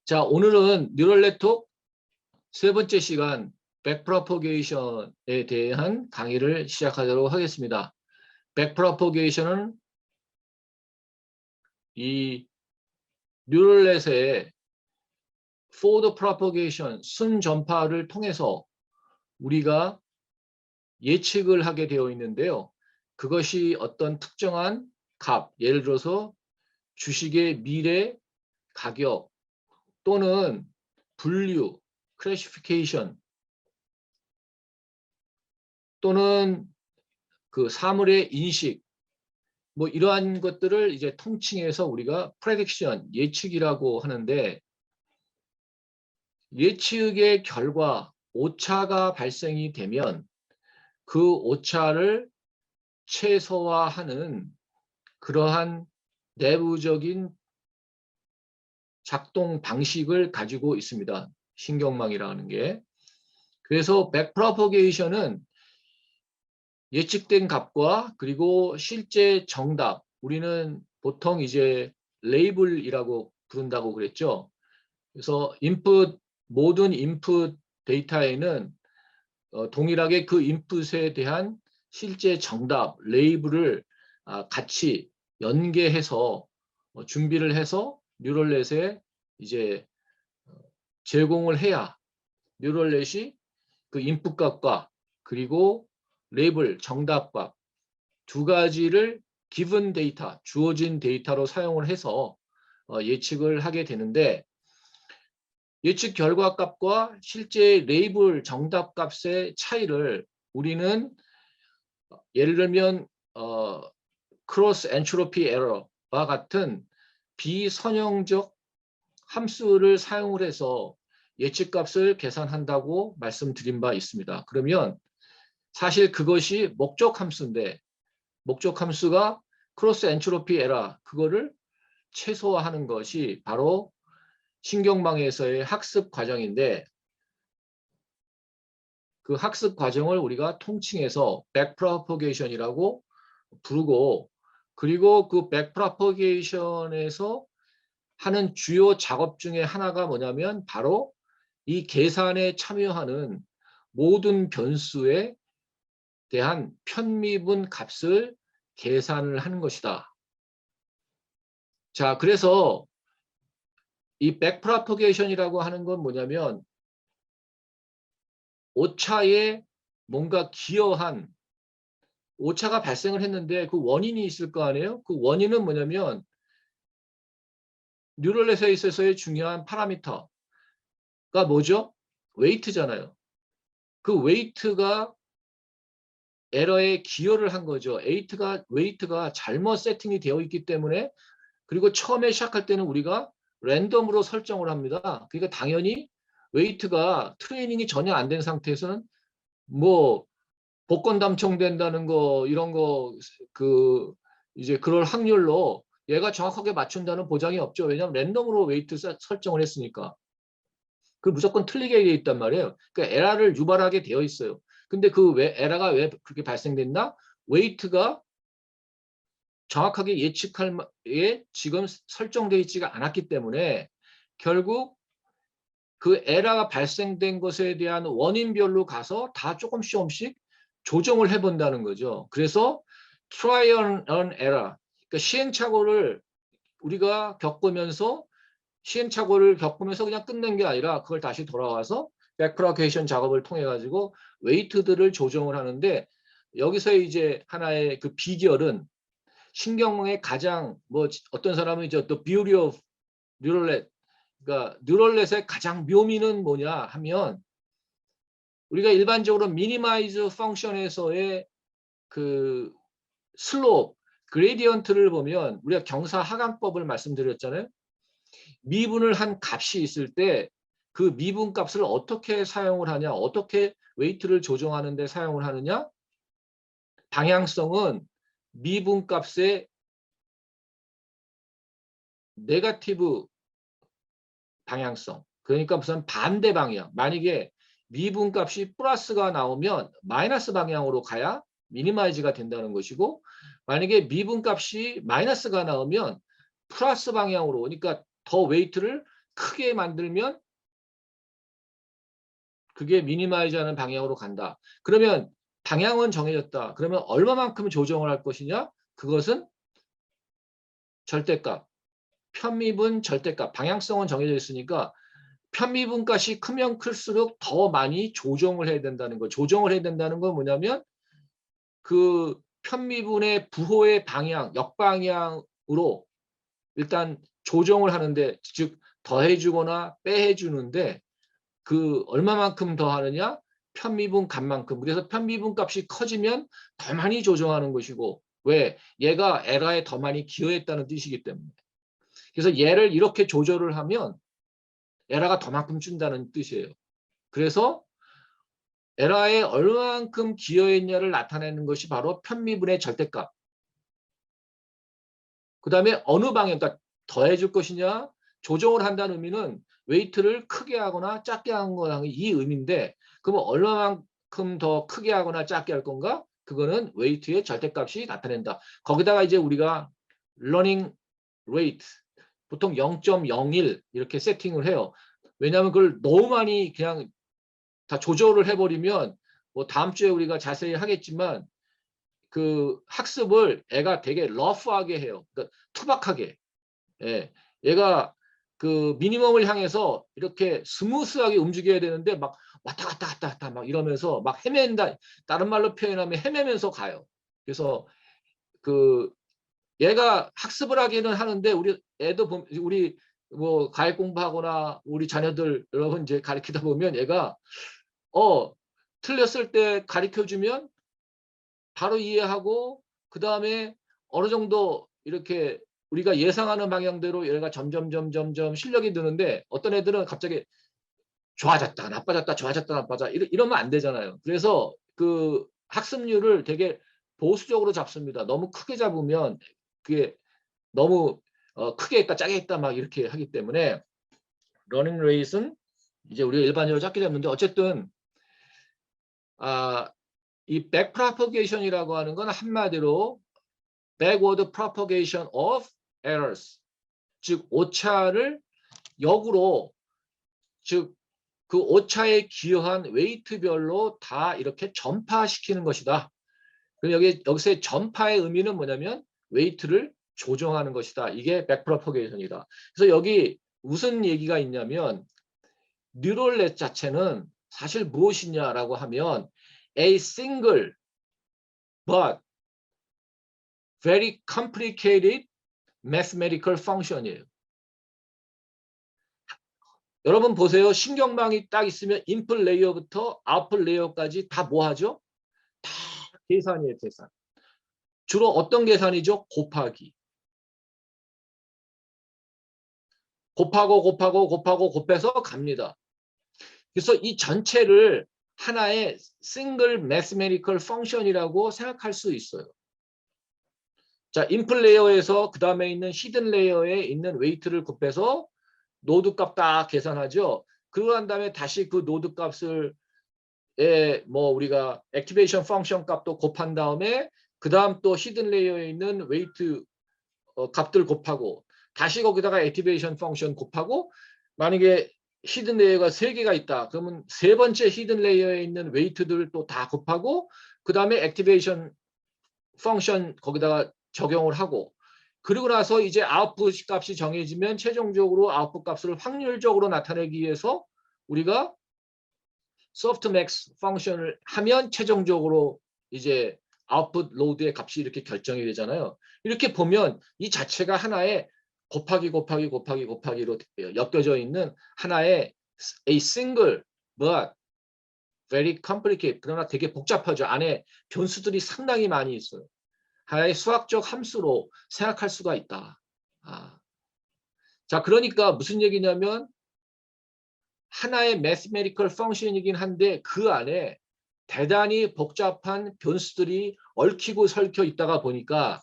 자, 오늘은 뉴럴 네트워크 세 번째 시간 백프로포게이션에 대한 강의를 시작하도록 하겠습니다. 백프로포게이션은 이 뉴럴넷의 forward propagation 순전파를 통해서 우리가 예측을 하게 되어 있는데요. 그것이 어떤 특정한 값, 예를 들어서 주식의 미래 가격 또는 분류, 클래시피케이션 또는 그 사물의 인식 뭐 이러한 것들을 이제 통칭해서 우리가 프레딕션, 예측이라고 하는데, 예측의 결과 오차가 발생이 되면 그 오차를 최소화하는 그러한 내부적인 작동 방식을 가지고 있습니다. 신경망이라는 게. 그래서 백프로포게이션은 예측된 값과 그리고 실제 정답, 우리는 보통 이제 레이블이라고 부른다고 그랬죠. 그래서 모든 인풋 데이터에는 동일하게 그 인풋에 대한 실제 정답, 레이블을 같이 연계해서 준비를 해서 뉴럴넷에 이제 제공을 해야 뉴럴넷이 그 인풋 값과 그리고 레이블, 정답값 두 가지를 given 데이터, 주어진 데이터로 사용을 해서 예측을 하게 되는데, 예측 결과값과 실제 레이블 정답값의 차이를 우리는 예를 들면 크로스 엔트로피 에러와 같은 비선형적 함수를 사용을 해서 예측값을 계산한다고 말씀드린 바 있습니다. 그러면 사실 그것이 목적 함수인데, 목적 함수가 크로스 엔트로피 에러, 그거를 최소화하는 것이 바로 신경망에서의 학습 과정인데, 그 학습 과정을 우리가 통칭해서 백프로포게이션이라고 부르고, 그리고 그 백프로포게이션에서 하는 주요 작업 중에 하나가 뭐냐면 바로 이 계산에 참여하는 모든 변수에 대한 편미분 값을 계산을 하는 것이다. 자, 그래서 이 백프로포게이션이라고 하는 건 뭐냐면 오차에 뭔가 기여한, 오차가 발생을 했는데 그 원인이 있을 거 아니에요? 그 원인은 뭐냐면 뉴럴넷에 있어서의 중요한 파라미터가 뭐죠? 웨이트잖아요. 그 웨이트가 에러에 기여를 한 거죠. 웨이트가 잘못 세팅이 되어 있기 때문에, 그리고 처음에 시작할 때는 우리가 랜덤으로 설정을 합니다. 그러니까 당연히 웨이트가 트레이닝이 전혀 안 된 상태에서는 뭐 복권 당첨된다는 거 이런 거 이제 그럴 확률로 얘가 정확하게 맞춘다는 보장이 없죠. 왜냐하면 랜덤으로 웨이트 설정을 했으니까. 그 무조건 틀리게 되어 있단 말이에요. 그러니까 에러를 유발하게 되어 있어요. 근데 에러가 왜 그렇게 발생됐나? 웨이트가 정확하게 예측할 지금 설정되어 있지가 않았기 때문에 결국 그 에러가 발생된 것에 대한 원인별로 가서 다 조금씩 조정을 해본다는 거죠. 그래서 trial and error, 그러니까 시행착오를 우리가 겪으면서 그냥 끝낸 게 아니라 그걸 다시 돌아와서 백프로게이션 작업을 통해 가지고 웨이트들을 조정을 하는데, 여기서 이제 하나의 그 비결은 신경의 가장 어떤 사람은 이제 the beauty of neural net, 그러니까 뉴럴넷의 가장 묘미는 뭐냐 하면, 우리가 일반적으로 미니마이즈 펑션에서의 그 슬롭, 그레디언트를 보면 우리가 경사 하강법을 말씀드렸잖아요. 미분을 한 값이 있을 때 그 미분 값을 어떻게 사용을 하냐, 어떻게 웨이트를 조정하는 데 사용을 하느냐, 방향성은 미분 값의 네거티브 방향성, 그러니까 무슨 반대 방향, 만약에 미분 값이 플러스가 나오면 마이너스 방향으로 가야 미니마이즈가 된다는 것이고, 만약에 미분 값이 마이너스가 나오면 플러스 방향으로, 그러니까 더 웨이트를 크게 만들면 그게 미니마이즈하는 방향으로 간다. 그러면 방향은 정해졌다. 그러면 얼마만큼 조정을 할 것이냐? 그것은 절대값, 편미분 절대값, 방향성은 정해져 있으니까 편미분 값이 크면 클수록 더 많이 조정을 해야 된다는 거. 조정을 해야 된다는 건 뭐냐면 그 편미분의 부호의 방향, 역방향으로 일단 조정을 하는데, 즉 더해주거나 빼해주는데 그 얼마만큼 더 하느냐? 편미분 값만큼. 그래서 편미분 값이 커지면 더 많이 조정하는 것이고, 왜? 얘가 에라에 더 많이 기여했다는 뜻이기 때문에. 그래서 얘를 이렇게 조절을 하면 에라가 더만큼 준다는 뜻이에요. 그래서 에라에 얼마만큼 기여했냐를 나타내는 것이 바로 편미분의 절대값. 그 다음에 어느 방향, 그러니까 더해줄 것이냐, 조정을 한다는 의미는 웨이트를 크게 하거나 작게 하는 거랑 이 의미인데, 그러면 얼마만큼 더 크게 하거나 작게 할 건가? 그거는 웨이트의 절대값이 나타낸다. 거기다가 이제 우리가 러닝 레이트, 보통 0.01 이렇게 세팅을 해요. 왜냐하면 그걸 너무 많이 그냥 다 조절을 해버리면, 뭐 다음 주에 우리가 자세히 하겠지만 그 학습을 애가 되게 러프하게 해요. 그러니까 투박하게. 예. 얘가 그 미니멈을 향해서 이렇게 스무스하게 움직여야 되는데 막 왔다 갔다 갔다 갔다 막 이러면서 막 헤맨다. 다른 말로 표현하면 헤매면서 가요. 그래서 그 얘가 학습을 하기는 하는데 우리 애도 우리 뭐 과외 공부하거나 우리 자녀들 여러분 이제 가르치다 보면 얘가 틀렸을 때 가르쳐 주면 바로 이해하고 그 다음에 어느 정도 이렇게 우리가 예상하는 방향대로 얘가 점점 실력이 느는데, 어떤 애들은 갑자기 좋아졌다 나빠졌다 좋아졌다 나빠졌다 이러면 안 되잖아요. 그래서 그 학습률을 되게 보수적으로 잡습니다. 너무 크게 잡으면 그게 너무 크게 했다 짜게 했다 막 이렇게 하기 때문에 러닝 레이스는 이제 우리가 일반적으로 잡게 됐는데, 어쨌든 이 백프로퍼게이션이라고 하는 건 한마디로 backward propagation of errors, 즉 오차를 역으로, 즉 그 오차에 기여한 웨이트별로 다 이렇게 전파시키는 것이다. 그럼 여기서의 전파의 의미는 뭐냐면 웨이트를 조정하는 것이다. 이게 백프로퍼게이션이다. 그래서 여기 무슨 얘기가 있냐면 뉴럴넷 자체는 사실 무엇이냐라고 하면 a single but very complicated mathematical function이에요. 여러분 보세요. 신경망이 딱 있으면 인풋 레이어부터 아웃풋 레이어까지 다 뭐 하죠? 다 계산이에요, 계산. 주로 어떤 계산이죠? 곱하기. 곱하고 곱해서 갑니다. 그래서 이 전체를 하나의 싱글 매스메리컬 펑션이라고 생각할 수 있어요. 자, 인풋 레이어에서 그 다음에 있는 히든 레이어에 있는 웨이트를 곱해서 노드 값 다 계산하죠. 그러고 난 다음에 다시 그 노드 값을 뭐 우리가 액티베이션 펑션 값도 곱한 다음에 그 다음 또 히든 레이어에 있는 웨이트 값들 곱하고 다시 거기다가 액티베이션 펑션 곱하고, 만약에 히든 레이어가 3개가 있다. 그러면 세 번째 히든 레이어에 있는 웨이트들 또 다 곱하고 그 다음에 액티베이션 펑션 거기다가 적용을 하고, 그리고 나서 이제 아웃풋 값이 정해지면 최종적으로 아웃풋 값을 확률적으로 나타내기 위해서 우리가 소프트맥스 펑션을 하면 최종적으로 이제 아웃풋 로드의 값이 이렇게 결정이 되잖아요. 이렇게 보면 이 자체가 하나의 곱하기로 엮여져 있는 하나의 a single but very complicated, 그러나 되게 복잡하죠. 안에 변수들이 상당히 많이 있어요. 하나의 수학적 함수로 생각할 수가 있다. 자, 그러니까 무슨 얘기냐면 하나의 매스메리컬 펑션이긴 한데 그 안에 대단히 복잡한 변수들이 얽히고 설켜 있다가 보니까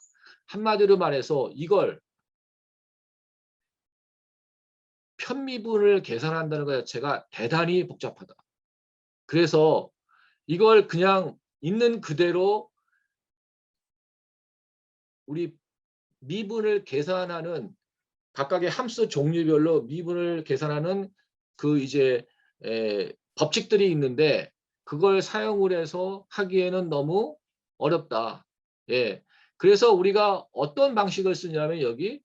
한마디로 말해서 이걸 편미분을 계산한다는 것 자체가 대단히 복잡하다. 그래서 이걸 그냥 있는 그대로 우리 미분을 계산하는 각각의 함수 종류별로 미분을 계산하는 그 이제 법칙들이 있는데 그걸 사용을 해서 하기에는 너무 어렵다. 예. 그래서 우리가 어떤 방식을 쓰냐면 여기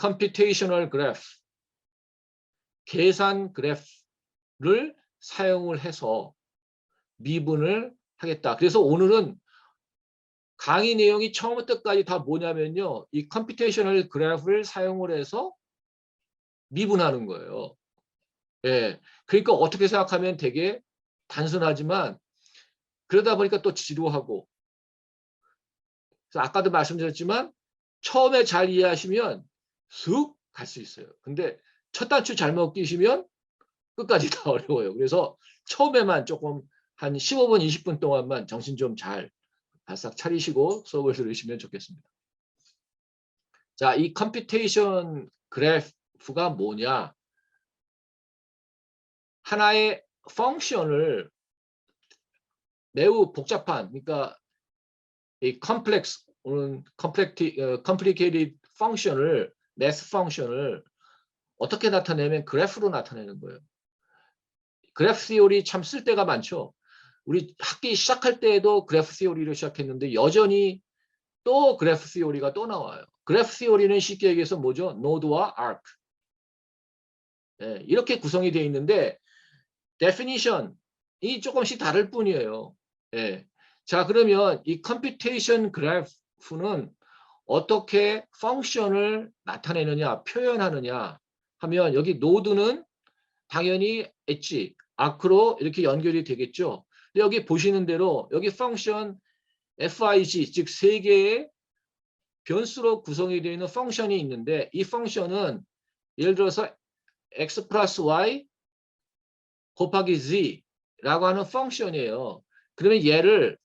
computational graph, 계산 그래프를 사용을 해서 미분을 하겠다. 그래서 오늘은 강의 내용이 처음부터 끝까지 다 뭐냐면요. 이 컴퓨테이셔널 그래프를 사용을 해서 미분하는 거예요. 예. 그러니까 어떻게 생각하면 되게 단순하지만 그러다 보니까 또 지루하고. 그래서 아까도 말씀드렸지만 처음에 잘 이해하시면 쑥 갈 수 있어요. 근데 첫 단추 잘못 끼시면 끝까지 다 어려워요. 그래서 처음에만 조금 한 15분, 20분 동안만 정신 좀 잘 바싹 차리시고 수업을 들으시면 좋겠습니다. 자, 이 컴퓨테이션 그래프가 뭐냐? 하나의 펑션을 매우 복잡한, 그러니까 이 컴플렉스 또는 complicated 펑션을, 매스 펑션을 어떻게 나타내면 그래프로 나타내는 거예요. 그래프 시오리 참 쓸 데가 많죠. 우리 학기 시작할 때에도 그래프 시오리로 시작했는데 여전히 또 그래프 시오리가 또 나와요. 그래프 시오리는 쉽게 얘기해서 뭐죠? 노드와 아크. 예, 이렇게 구성이 되어 있는데 definition이 조금씩 다를 뿐이에요. 예. 자, 그러면 이 컴퓨테이션 그래프는 어떻게 펑션을 나타내느냐, 표현하느냐 하면 여기 노드는 당연히 엣지, 아크로 이렇게 연결이 되겠죠. 근데 여기 보시는 대로 여기 펑션 fig, 즉 세 개의 변수로 구성이 되어 있는 펑션이 있는데 이 펑션은 예를 들어서 x 플러스 y 곱하기 z라고 하는 펑션이에요. 그러면 얘를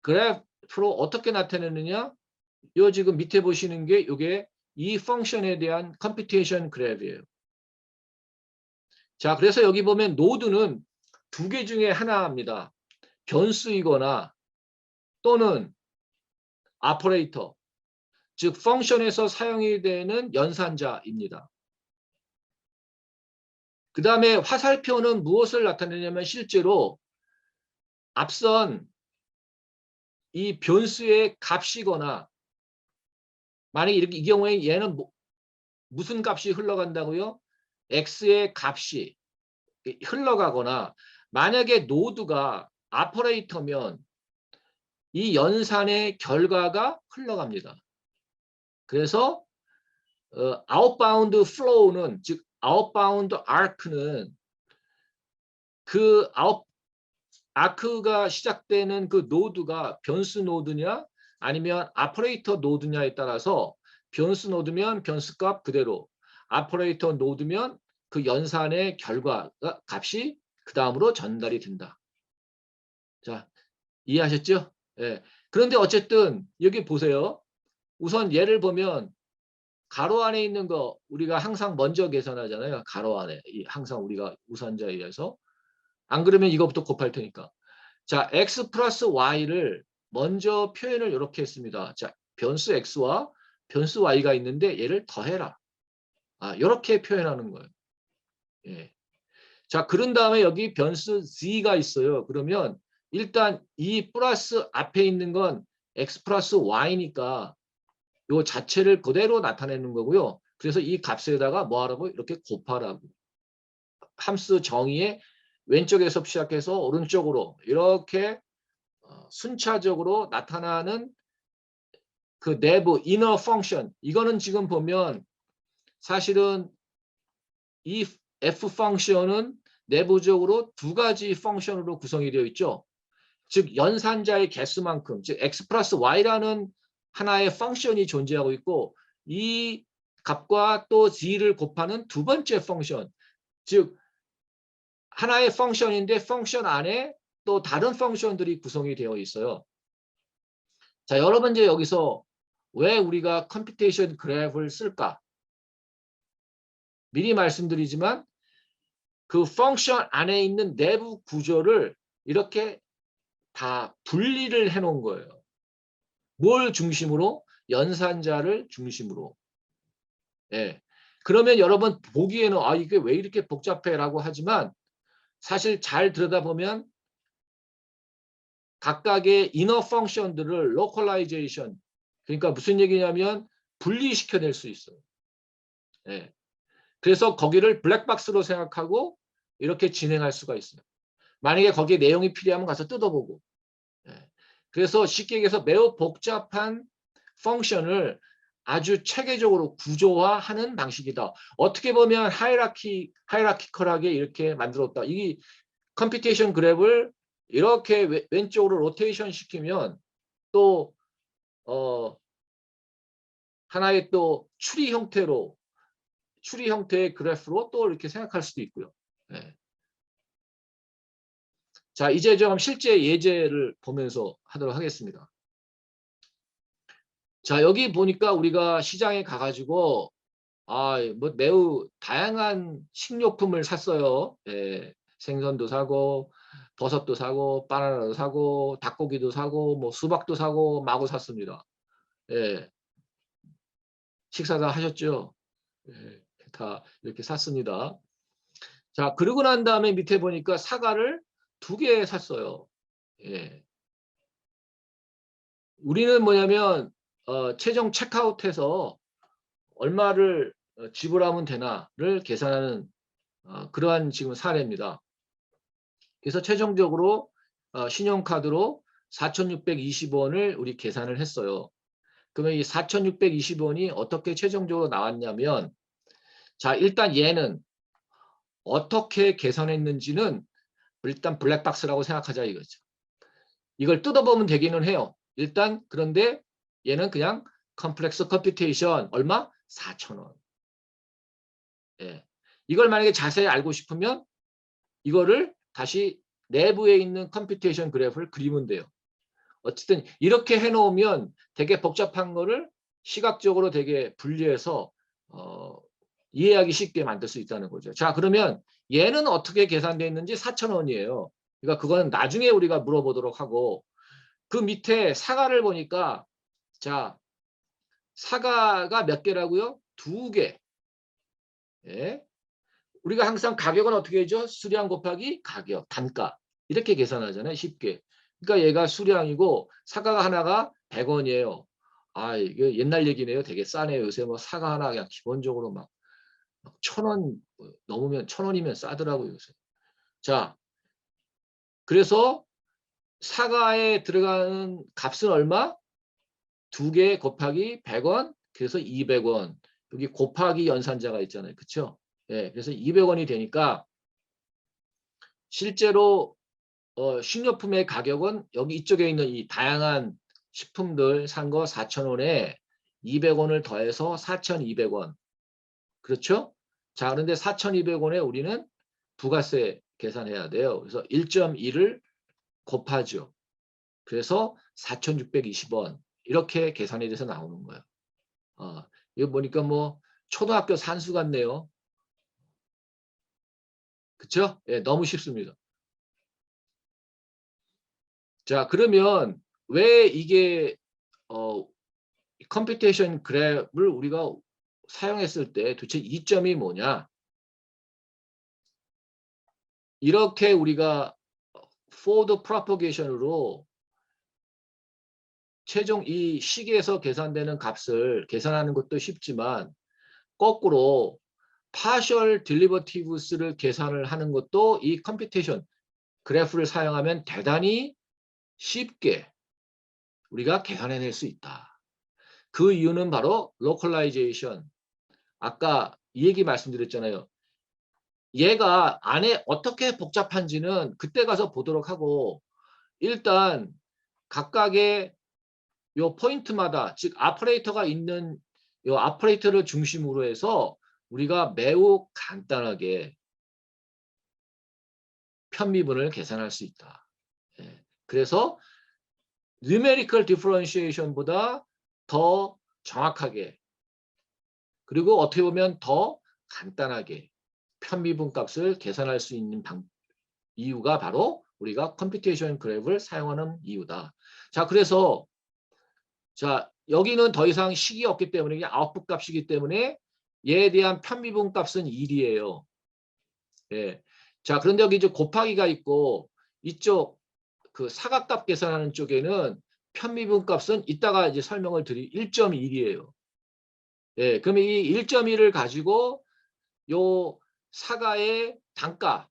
그래프로 어떻게 나타내느냐? 요 지금 밑에 보시는 게 이게 이 펑션에 대한 컴퓨테이션 그래프예요. 자, 그래서 여기 보면 노드는 두 개 중에 하나입니다. 변수이거나 또는 오퍼레이터, 즉 펑션에서 사용이 되는 연산자입니다. 그 다음에 화살표는 무엇을 나타내냐면 실제로 앞선 이 변수의 값이거나 만약에 이렇게 이 경우에 얘는 무슨 값이 흘러간다고요? x의 값이 흘러가거나 만약에 노드가 오퍼레이터면 이 연산의 결과가 흘러갑니다. 그래서 outbound flow는 즉 outbound arc는 그 아크가 시작되는 그 노드가 변수 노드냐 아니면 오퍼레이터 노드냐에 따라서 변수 노드면 변수값 그대로, 오퍼레이터 노드면 그 연산의 결과 값이 그 다음으로 전달이 된다. 자, 이해하셨죠? 예. 그런데 어쨌든 여기 보세요. 우선 예를 보면 가로 안에 있는 거 우리가 항상 먼저 계산하잖아요. 가로 안에 항상 우리가 우선자에 의해서. 안 그러면 이것부터 곱할 테니까. 자, x 플러스 y를 먼저 표현을 이렇게 했습니다. 자, 변수 x와 변수 y가 있는데 얘를 더해라. 이렇게 표현하는 거예요. 예. 자, 그런 다음에 여기 변수 z가 있어요. 그러면 일단 이 플러스 앞에 있는 건 x 플러스 y니까 요 자체를 그대로 나타내는 거고요. 그래서 이 값에다가 뭐 하라고? 이렇게 곱하라고. 함수 정의의 왼쪽에서 시작해서 오른쪽으로 이렇게 순차적으로 나타나는 그 내부 inner function, 이거는 지금 보면 사실은 이 f 펑션은 내부적으로 두 가지 펑션으로 구성이 되어 있죠. 즉 연산자의 개수만큼, 즉 x 플러스 y라는 하나의 펑션이 존재하고 있고 이 값과 또 z를 곱하는 두 번째 펑션, 즉 하나의 펑션인데 펑션 안에 또 다른 펑션들이 구성이 되어 있어요. 자, 여러분 이제 여기서 왜 우리가 컴퓨테이션 그래프를 쓸까? 미리 말씀드리지만 그 펑션 안에 있는 내부 구조를 이렇게 다 분리를 해 놓은 거예요. 뭘 중심으로? 연산자를 중심으로. 예. 그러면 여러분 보기에는 아 이게 왜 이렇게 복잡해라고 하지만 사실 잘 들여다보면 각각의 이너 펑션들을 로컬라이제이션 그러니까 무슨 얘기냐면 분리시켜낼 수 있어요. 예. 그래서 거기를 블랙박스로 생각하고 이렇게 진행할 수가 있어요. 만약에 거기에 내용이 필요하면 가서 뜯어보고. 예. 그래서 쉽게 얘기해서 매우 복잡한 펑션을 아주 체계적으로 구조화하는 방식이다. 어떻게 보면 하이라키컬하게 이렇게 만들었다. 이 컴퓨테이션 그래프를 이렇게 왼쪽으로 로테이션 시키면 또 하나의 또 추리 형태의 그래프로 또 이렇게 생각할 수도 있고요. 네. 자, 이제 좀 실제 예제를 보면서 하도록 하겠습니다. 자, 여기 보니까 우리가 시장에 가가지고 뭐 매우 다양한 식료품을 샀어요. 예, 생선도 사고 버섯도 사고 바나나도 사고 닭고기도 사고 뭐 수박도 사고 마구 샀습니다. 예, 식사 다 하셨죠? 예, 다 이렇게 샀습니다. 자, 그러고 난 다음에 밑에 보니까 사과를 2개 샀어요. 예. 우리는 뭐냐면 최종 체크아웃해서 얼마를 지불하면 되나를 계산하는 그러한 지금 사례입니다. 그래서 최종적으로 신용카드로 4,620원을 우리 계산을 했어요. 그러면 이 4,620원이 어떻게 최종적으로 나왔냐면 자, 일단 얘는 어떻게 계산했는지는 일단 블랙박스라고 생각하자 이거죠. 이걸 뜯어보면 되기는 해요. 일단 그런데 얘는 그냥 컴플렉스 컴퓨테이션 얼마? 4,000원. 예. 이걸 만약에 자세히 알고 싶으면 이거를 다시 내부에 있는 컴퓨테이션 그래프를 그리면 돼요. 어쨌든 이렇게 해놓으면 되게 복잡한 거를 시각적으로 되게 분리해서 이해하기 쉽게 만들 수 있다는 거죠. 자, 그러면 얘는 어떻게 계산되어 있는지 4,000원이에요. 그러니까 그거는 나중에 우리가 물어보도록 하고 그 밑에 사과를 보니까 자, 사과가 몇 개라고요? 2개. 예. 우리가 항상 가격은 어떻게 하죠? 수량 곱하기 가격, 단가. 이렇게 계산하잖아요. 쉽게. 그러니까 얘가 수량이고 사과가 하나가 100원이에요. 아, 이게 옛날 얘기네요. 되게 싸네요. 요새 뭐 사과 하나 그냥 기본적으로 막 1,000원 넘으면 1,000원이면 싸더라고요. 요새. 자, 그래서 사과에 들어가는 값은 얼마? 2개 곱하기 100원, 그래서 200원. 여기 곱하기 연산자가 있잖아요. 그렇죠? 예, 그래서 200원이 되니까 실제로 식료품의 가격은 여기 이쪽에 있는 이 다양한 식품들 산 거 4,000원에 200원을 더해서 4,200원. 그렇죠? 자, 그런데 4,200원에 우리는 부가세 계산해야 돼요. 그래서 1.1을 곱하죠. 그래서 4,620원. 이렇게 계산이 돼서 나오는 거예요. 이거 보니까 뭐 초등학교 산수 같네요. 그렇죠? 예, 너무 쉽습니다. 자, 그러면 왜 이게 컴퓨테이션 그래프를 우리가 사용했을 때 도대체 이점이 뭐냐? 이렇게 우리가 forward propagation으로 최종 이 시계에서 계산되는 값을 계산하는 것도 쉽지만 거꾸로 partial derivatives를 계산을 하는 것도 이 컴퓨테이션 그래프를 사용하면 대단히 쉽게 우리가 계산해낼 수 있다. 그 이유는 바로 localization. 아까 이 얘기 말씀드렸잖아요. 얘가 안에 어떻게 복잡한지는 그때 가서 보도록 하고 일단 각각의 요 포인트마다 즉 아퍼레이터가 있는 요 아퍼레이터를 중심으로 해서 우리가 매우 간단하게 편미분을 계산할 수 있다. 예. 그래서 numerical differentiation보다 더 정확하게 그리고 어떻게 보면 더 간단하게 편미분 값을 계산할 수 있는 이유가 바로 우리가 컴퓨테이션 그래프를 사용하는 이유다. 자, 그래서 자 여기는 더 이상 식이 없기 때문에 이게 아웃풋 값이기 때문에 얘에 대한 편미분 값은 1이에요. 예. 자, 그런데 여기 이제 곱하기가 있고 이쪽 그 사각값 계산하는 쪽에는 편미분 값은 이따가 이제 설명을 드릴 1.1이에요. 예. 그러면 이 1.1을 가지고 요 사과의 단가는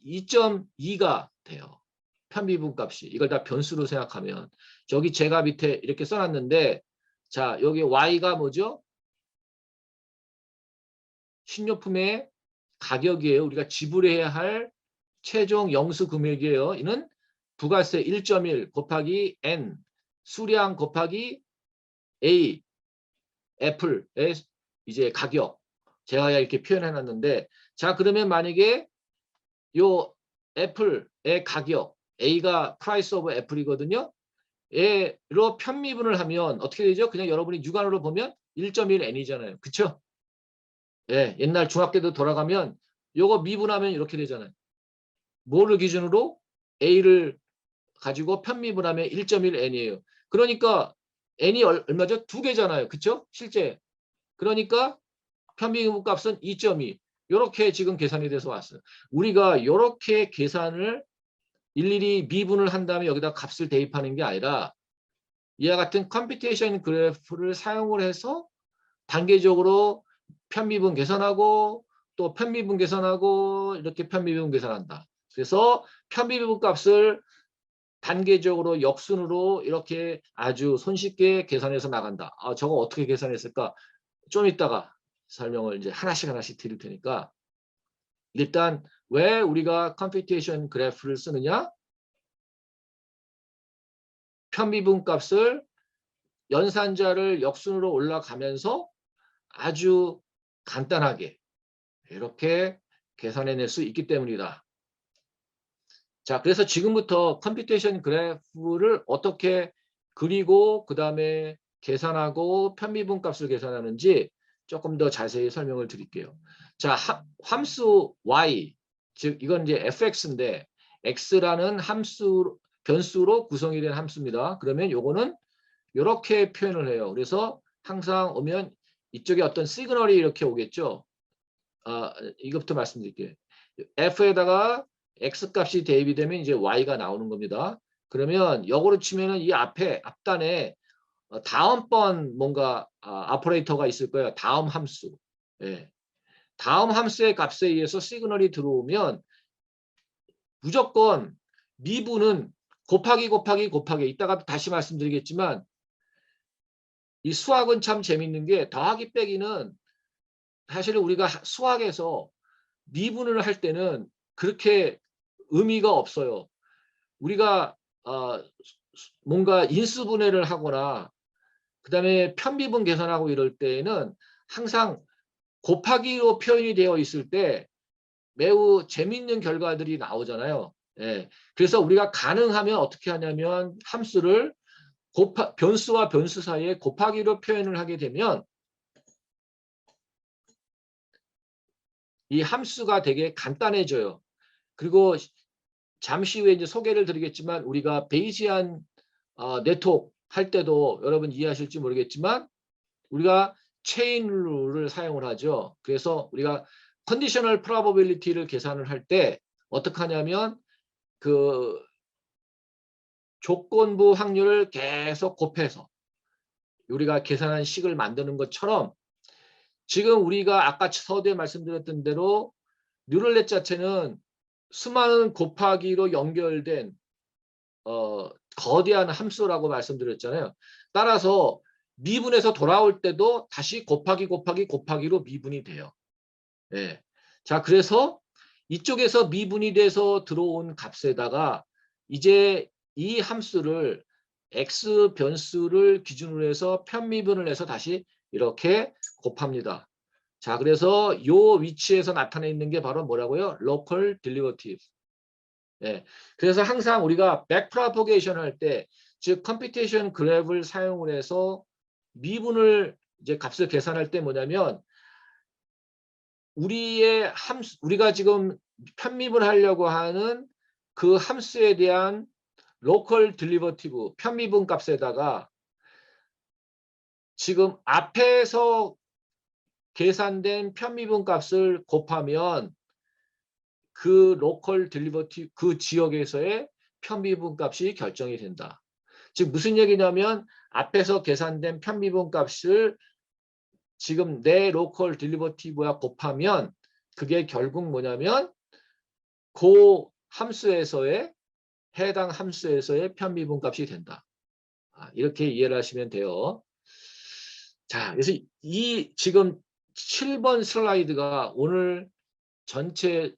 2.2가 돼요. 편미분 값이. 이걸 다 변수로 생각하면. 저기 제가 밑에 이렇게 써놨는데 자, 여기 Y가 뭐죠? 식료품의 가격이에요. 우리가 지불해야 할 최종 영수 금액이에요. 이는 부가세 1.1 곱하기 N 수량 곱하기 A 애플의 이제 가격. 제가 이렇게 표현해 놨는데 자, 그러면 만약에 요 애플의 가격 A가 price of 애플이거든요. 얘로 편미분을 하면 어떻게 되죠? 그냥 여러분이 육안으로 보면 1.1N이잖아요. 그쵸? 예, 옛날 중학교 때 돌아가면 요거 미분하면 이렇게 되잖아요. 뭐를 기준으로? A를 가지고 편미분하면 1.1N이에요. 그러니까 N이 얼마죠? 2개잖아요. 그쵸? 실제. 그러니까 편미분 값은 2.2. 이렇게 지금 계산이 돼서 왔어요. 우리가 이렇게 계산을 일일이 미분을 한 다음에 여기다 값을 대입하는 게 아니라 이와 같은 컴퓨테이션 그래프를 사용을 해서 단계적으로 편미분 계산하고 또 편미분 계산하고 이렇게 편미분 계산한다. 그래서 편미분 값을 단계적으로 역순으로 이렇게 아주 손쉽게 계산해서 나간다. 아, 저거 어떻게 계산했을까? 좀 이따가 설명을 이제 하나씩 드릴 테니까 일단 왜 우리가 컴퓨테이션 그래프를 쓰느냐? 편미분 값을 연산자를 역순으로 올라가면서 아주 간단하게 이렇게 계산해낼 수 있기 때문이다. 자, 그래서 지금부터 컴퓨테이션 그래프를 어떻게 그리고 그 다음에 계산하고 편미분 값을 계산하는지 조금 더 자세히 설명을 드릴게요. 자, 함수 y, 즉 이건 이제 fx인데 x라는 함수 변수로 구성이 된 함수입니다. 그러면 요거는 이렇게 표현을 해요. 그래서 항상 오면 이쪽에 어떤 시그널이 이렇게 오겠죠. 이것부터 말씀드릴게요. f에다가 x 값이 대입이 되면 이제 y가 나오는 겁니다. 그러면 역으로 치면은 이 앞에 앞단에 다음번 뭔가 오퍼레이터가 있을 거예요. 다음 함수. 예. 다음 함수의 값에 의해서 시그널이 들어오면 무조건 미분은 곱하기 이따가 다시 말씀드리겠지만 이 수학은 참 재밌는 게 더하기 빼기는 사실 우리가 수학에서 미분을 할 때는 그렇게 의미가 없어요. 우리가 뭔가 인수분해를 하거나 그다음에 편미분 계산하고 이럴 때에는 항상 곱하기로 표현이 되어 있을 때 매우 재밌는 결과들이 나오잖아요. 예. 그래서 우리가 가능하면 어떻게 하냐면 함수를 변수와 변수 사이에 곱하기로 표현을 하게 되면 이 함수가 되게 간단해져요. 그리고 잠시 후에 이제 소개를 드리겠지만 우리가 베이지안 네트워크 할 때도 여러분 이해하실지 모르겠지만 우리가 체인 룰을 사용을 하죠. 그래서 우리가 컨디셔널 프로버빌리티를 계산을 할 때 어떻게 하냐면 그 조건부 확률을 계속 곱해서 우리가 계산한 식을 만드는 것처럼 지금 우리가 아까 서두에 말씀드렸던 대로 뉴럴넷 자체는 수많은 곱하기로 연결된 거대한 함수라고 말씀드렸잖아요. 따라서 미분에서 돌아올 때도 다시 곱하기로 미분이 돼요. 예. 자, 그래서 이쪽에서 미분이 돼서 들어온 값에다가 이제 이 함수를 x 변수를 기준으로 해서 편미분을 해서 다시 이렇게 곱합니다. 자, 그래서 요 위치에서 나타내 있는 게 바로 뭐라고요? local derivative. 예. 그래서 항상 우리가 백프로포게이션 할 때, 즉 컴퓨테이션 그래프를 사용을 해서 미분을 이제 값을 계산할 때 뭐냐면 우리의 함수, 우리가 지금 편미분하려고 하는 그 함수에 대한 로컬 딜리버티브 편미분 값에다가 지금 앞에서 계산된 편미분 값을 곱하면 그 로컬 딜리버티브 그 지역에서의 편미분 값이 결정이 된다. 즉 무슨 얘기냐면 앞에서 계산된 편미분 값을 지금 내 로컬 딜리버티브와 곱하면 그게 결국 뭐냐면 그 함수에서의 해당 함수에서의 편미분 값이 된다. 이렇게 이해를 하시면 돼요. 자, 그래서 이 지금 7번 슬라이드가 오늘 전체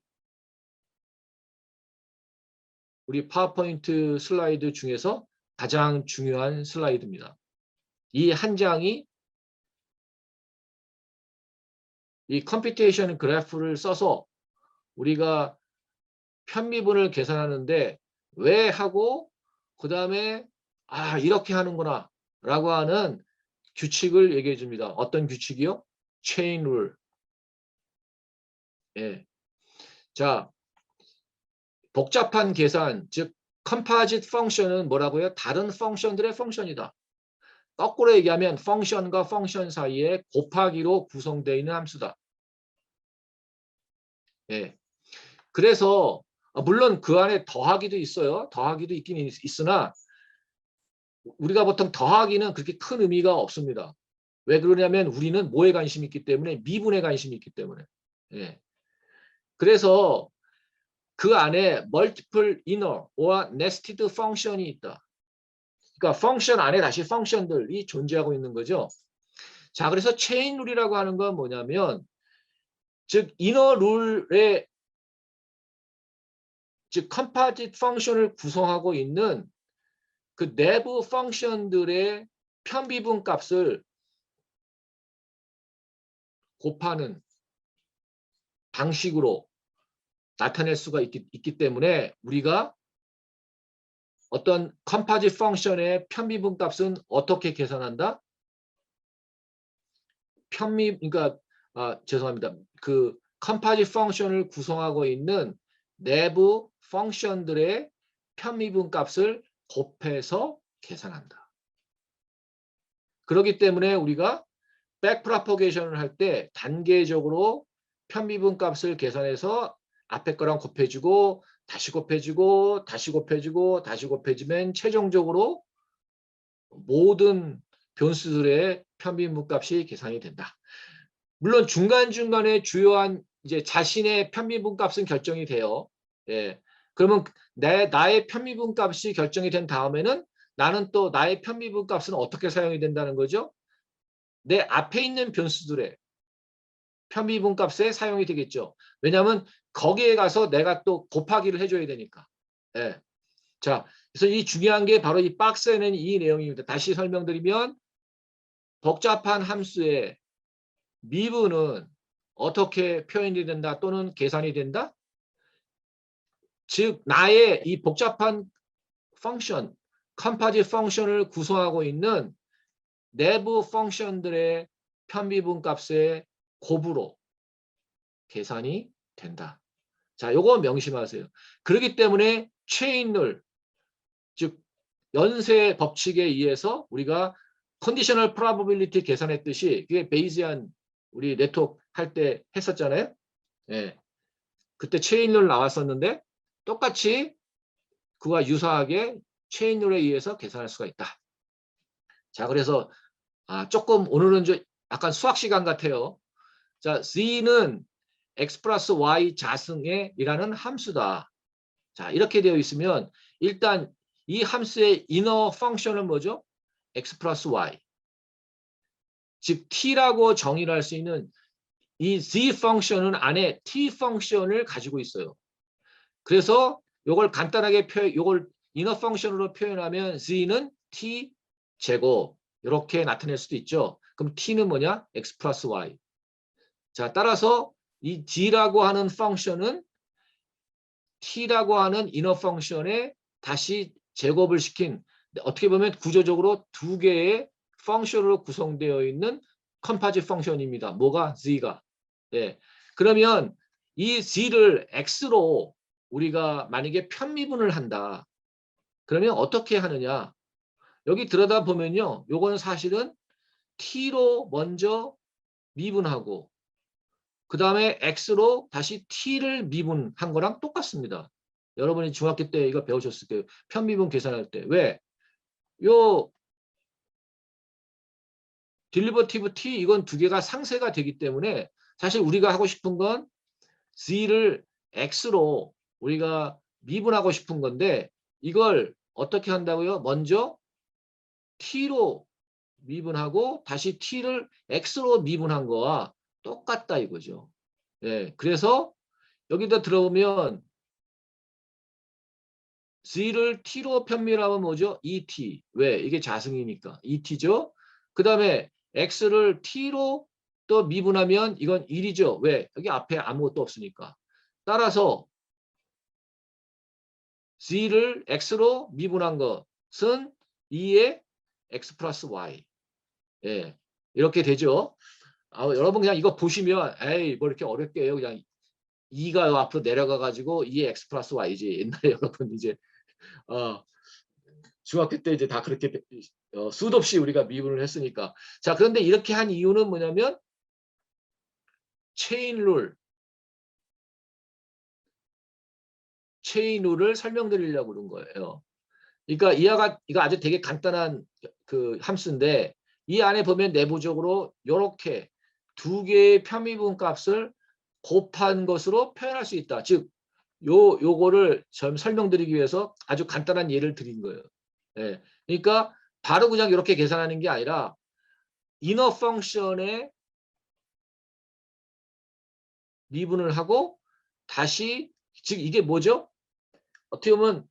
우리 파워포인트 슬라이드 중에서 가장 중요한 슬라이드입니다. 이 한 장이 이 컴퓨테이션 그래프를 써서 우리가 편미분을 계산하는데 왜 하고 그 다음에 이렇게 하는구나 라고 하는 규칙을 얘기해 줍니다. 어떤 규칙이요? 체인 룰. 예. 자, 복잡한 계산, 즉 컴파짓 펑션은 뭐라고요? 다른 펑션들의 펑션이다. 거꾸로 얘기하면 펑션과 펑션 사이에 곱하기로 구성되어 있는 함수다. 예. 그래서 물론 그 안에 더하기도 있어요. 더하기도 있긴 있으나 우리가 보통 더하기는 그렇게 큰 의미가 없습니다. 왜 그러냐면 우리는 뭐에 관심이 있기 때문에 미분에 관심이 있기 때문에. 예. 그래서 그 안에 multiple inner or nested function이 있다. 그러니까 펑션 안에 다시 펑션들이 존재하고 있는 거죠. 자, 그래서 체인 룰이라고 하는 건 뭐냐면 즉 이너 룰의 즉 컴파짓 펑션을 구성하고 있는 그 내부 펑션들의 편비분 값을 곱하는 방식으로 나타낼 수가 있기 때문에 우리가 어떤 컴파짓 펑션의 편비분 값은 어떻게 계산한다? 그러니까 죄송합니다. 그 컴파짓 펑션을 구성하고 있는 내부 펑션들의 편미분 값을 곱해서 계산한다. 그렇기 때문에 우리가 백프로포게이션을 할 때 단계적으로 편미분 값을 계산해서 앞에 거랑 곱해주고 다시 곱해주고 다시 곱해주고 다시 곱해주면 최종적으로 모든 변수들의 편미분 값이 계산이 된다. 물론 중간중간에 주요한 이제 자신의 편미분 값은 결정이 돼요. 예. 그러면 나의 편미분 값이 결정이 된 다음에는 나는 또 나의 편미분 값은 어떻게 사용이 된다는 거죠? 내 앞에 있는 변수들의 편미분 값에 사용이 되겠죠. 왜냐하면 거기에 가서 내가 또 곱하기를 해줘야 되니까. 예. 자, 그래서 이 중요한 게 바로 이 박스에는 이 내용입니다. 다시 설명드리면 복잡한 함수의 미분은 어떻게 표현이 된다 또는 계산이 된다? 즉 나의 이 복잡한 펑션, 컴파짓 펑션을 구성하고 있는 내부 펑션들의 편미분 값의 곱으로 계산이 된다. 자, 요거 명심하세요. 그렇기 때문에 체인룰, 즉 연쇄 법칙에 의해서 우리가 컨디셔널 프로바빌리티 계산했듯이 그게 베이지안 우리 네트워크 할 때 했었잖아요. 예. 그때 체인룰 나왔었는데 똑같이 그와 유사하게 체인룰에 의해서 계산할 수가 있다. 자, 그래서 조금 오늘은 좀 약간 수학 시간 같아요. 자, Z는 x 플러스 y 자승에 이라는 함수다. 자, 이렇게 되어 있으면 일단 이 함수의 이너 펑션은 뭐죠? x 플러스 y. 즉 t라고 정의를 할 수 있는 이 z 펑션은 안에 t 펑션을 가지고 있어요. 그래서 이걸 간단하게 이걸 이너 펑션으로 표현하면 z는 t 제곱 이렇게 나타낼 수도 있죠. 그럼 t는 뭐냐? x 플러스 y. 자, 따라서 이 d라고 하는 펑션은 t라고 하는 이너 펑션에 다시 제곱을 시킨 어떻게 보면 구조적으로 두 개의 펑션으로 구성되어 있는 컴파짓 펑션입니다. 뭐가? z가. 예. 그러면 이 z를 x로 우리가 만약에 편미분을 한다. 그러면 어떻게 하느냐? 여기 들여다보면요. 요거는 사실은 t로 먼저 미분하고 그 다음에 x로 다시 t를 미분한 거랑 똑같습니다. 여러분이 중학교 때 이거 배우셨을 거예요. 편미분 계산할 때. 왜? 요 딜리버티브 t 이건 두 개가 상쇄가 되기 때문에 사실 우리가 하고 싶은 건 z를 x로 우리가 미분하고 싶은 건데 이걸 어떻게 한다고요? 먼저 t로 미분하고 다시 t를 x로 미분한 거와 똑같다 이거죠. 예, 그래서 여기다 들어오면 z를 t로 편미하면 뭐죠? 2t. 왜? 이게 자승이니까 2t죠. 그 다음에 x를 t로 또 미분하면 이건 1이죠. 왜? 여기 앞에 아무것도 없으니까. 따라서 z를 x로 미분한 것은 2의 x 플러스 y. 예, 이렇게 되죠. 여러분 그냥 이거 보시면 에이 뭐 이렇게 어렵게 해요. 그냥 2가 앞으로 내려가 가지고 2의 x 플러스 y지. 옛날에 여러분 이제 어, 중학교 때 이제 다 그렇게 수도 없이 우리가 미분을 했으니까. 자, 그런데 이렇게 한 이유는 뭐냐면 체인 룰을 설명드리려고 그런 거예요. 그러니까 이거 아주 되게 간단한 그 함수인데 이 안에 보면 내부적으로 이렇게 두 개의 편미분 값을 곱한 것으로 표현할 수 있다. 즉 요거를 좀 설명드리기 위해서 아주 간단한 예를 드린 거예요. 예. 그러니까 바로 그냥 이렇게 계산하는 게 아니라 이너 펑션에 미분을 하고 다시 즉 이게 뭐죠? 어떻게 보면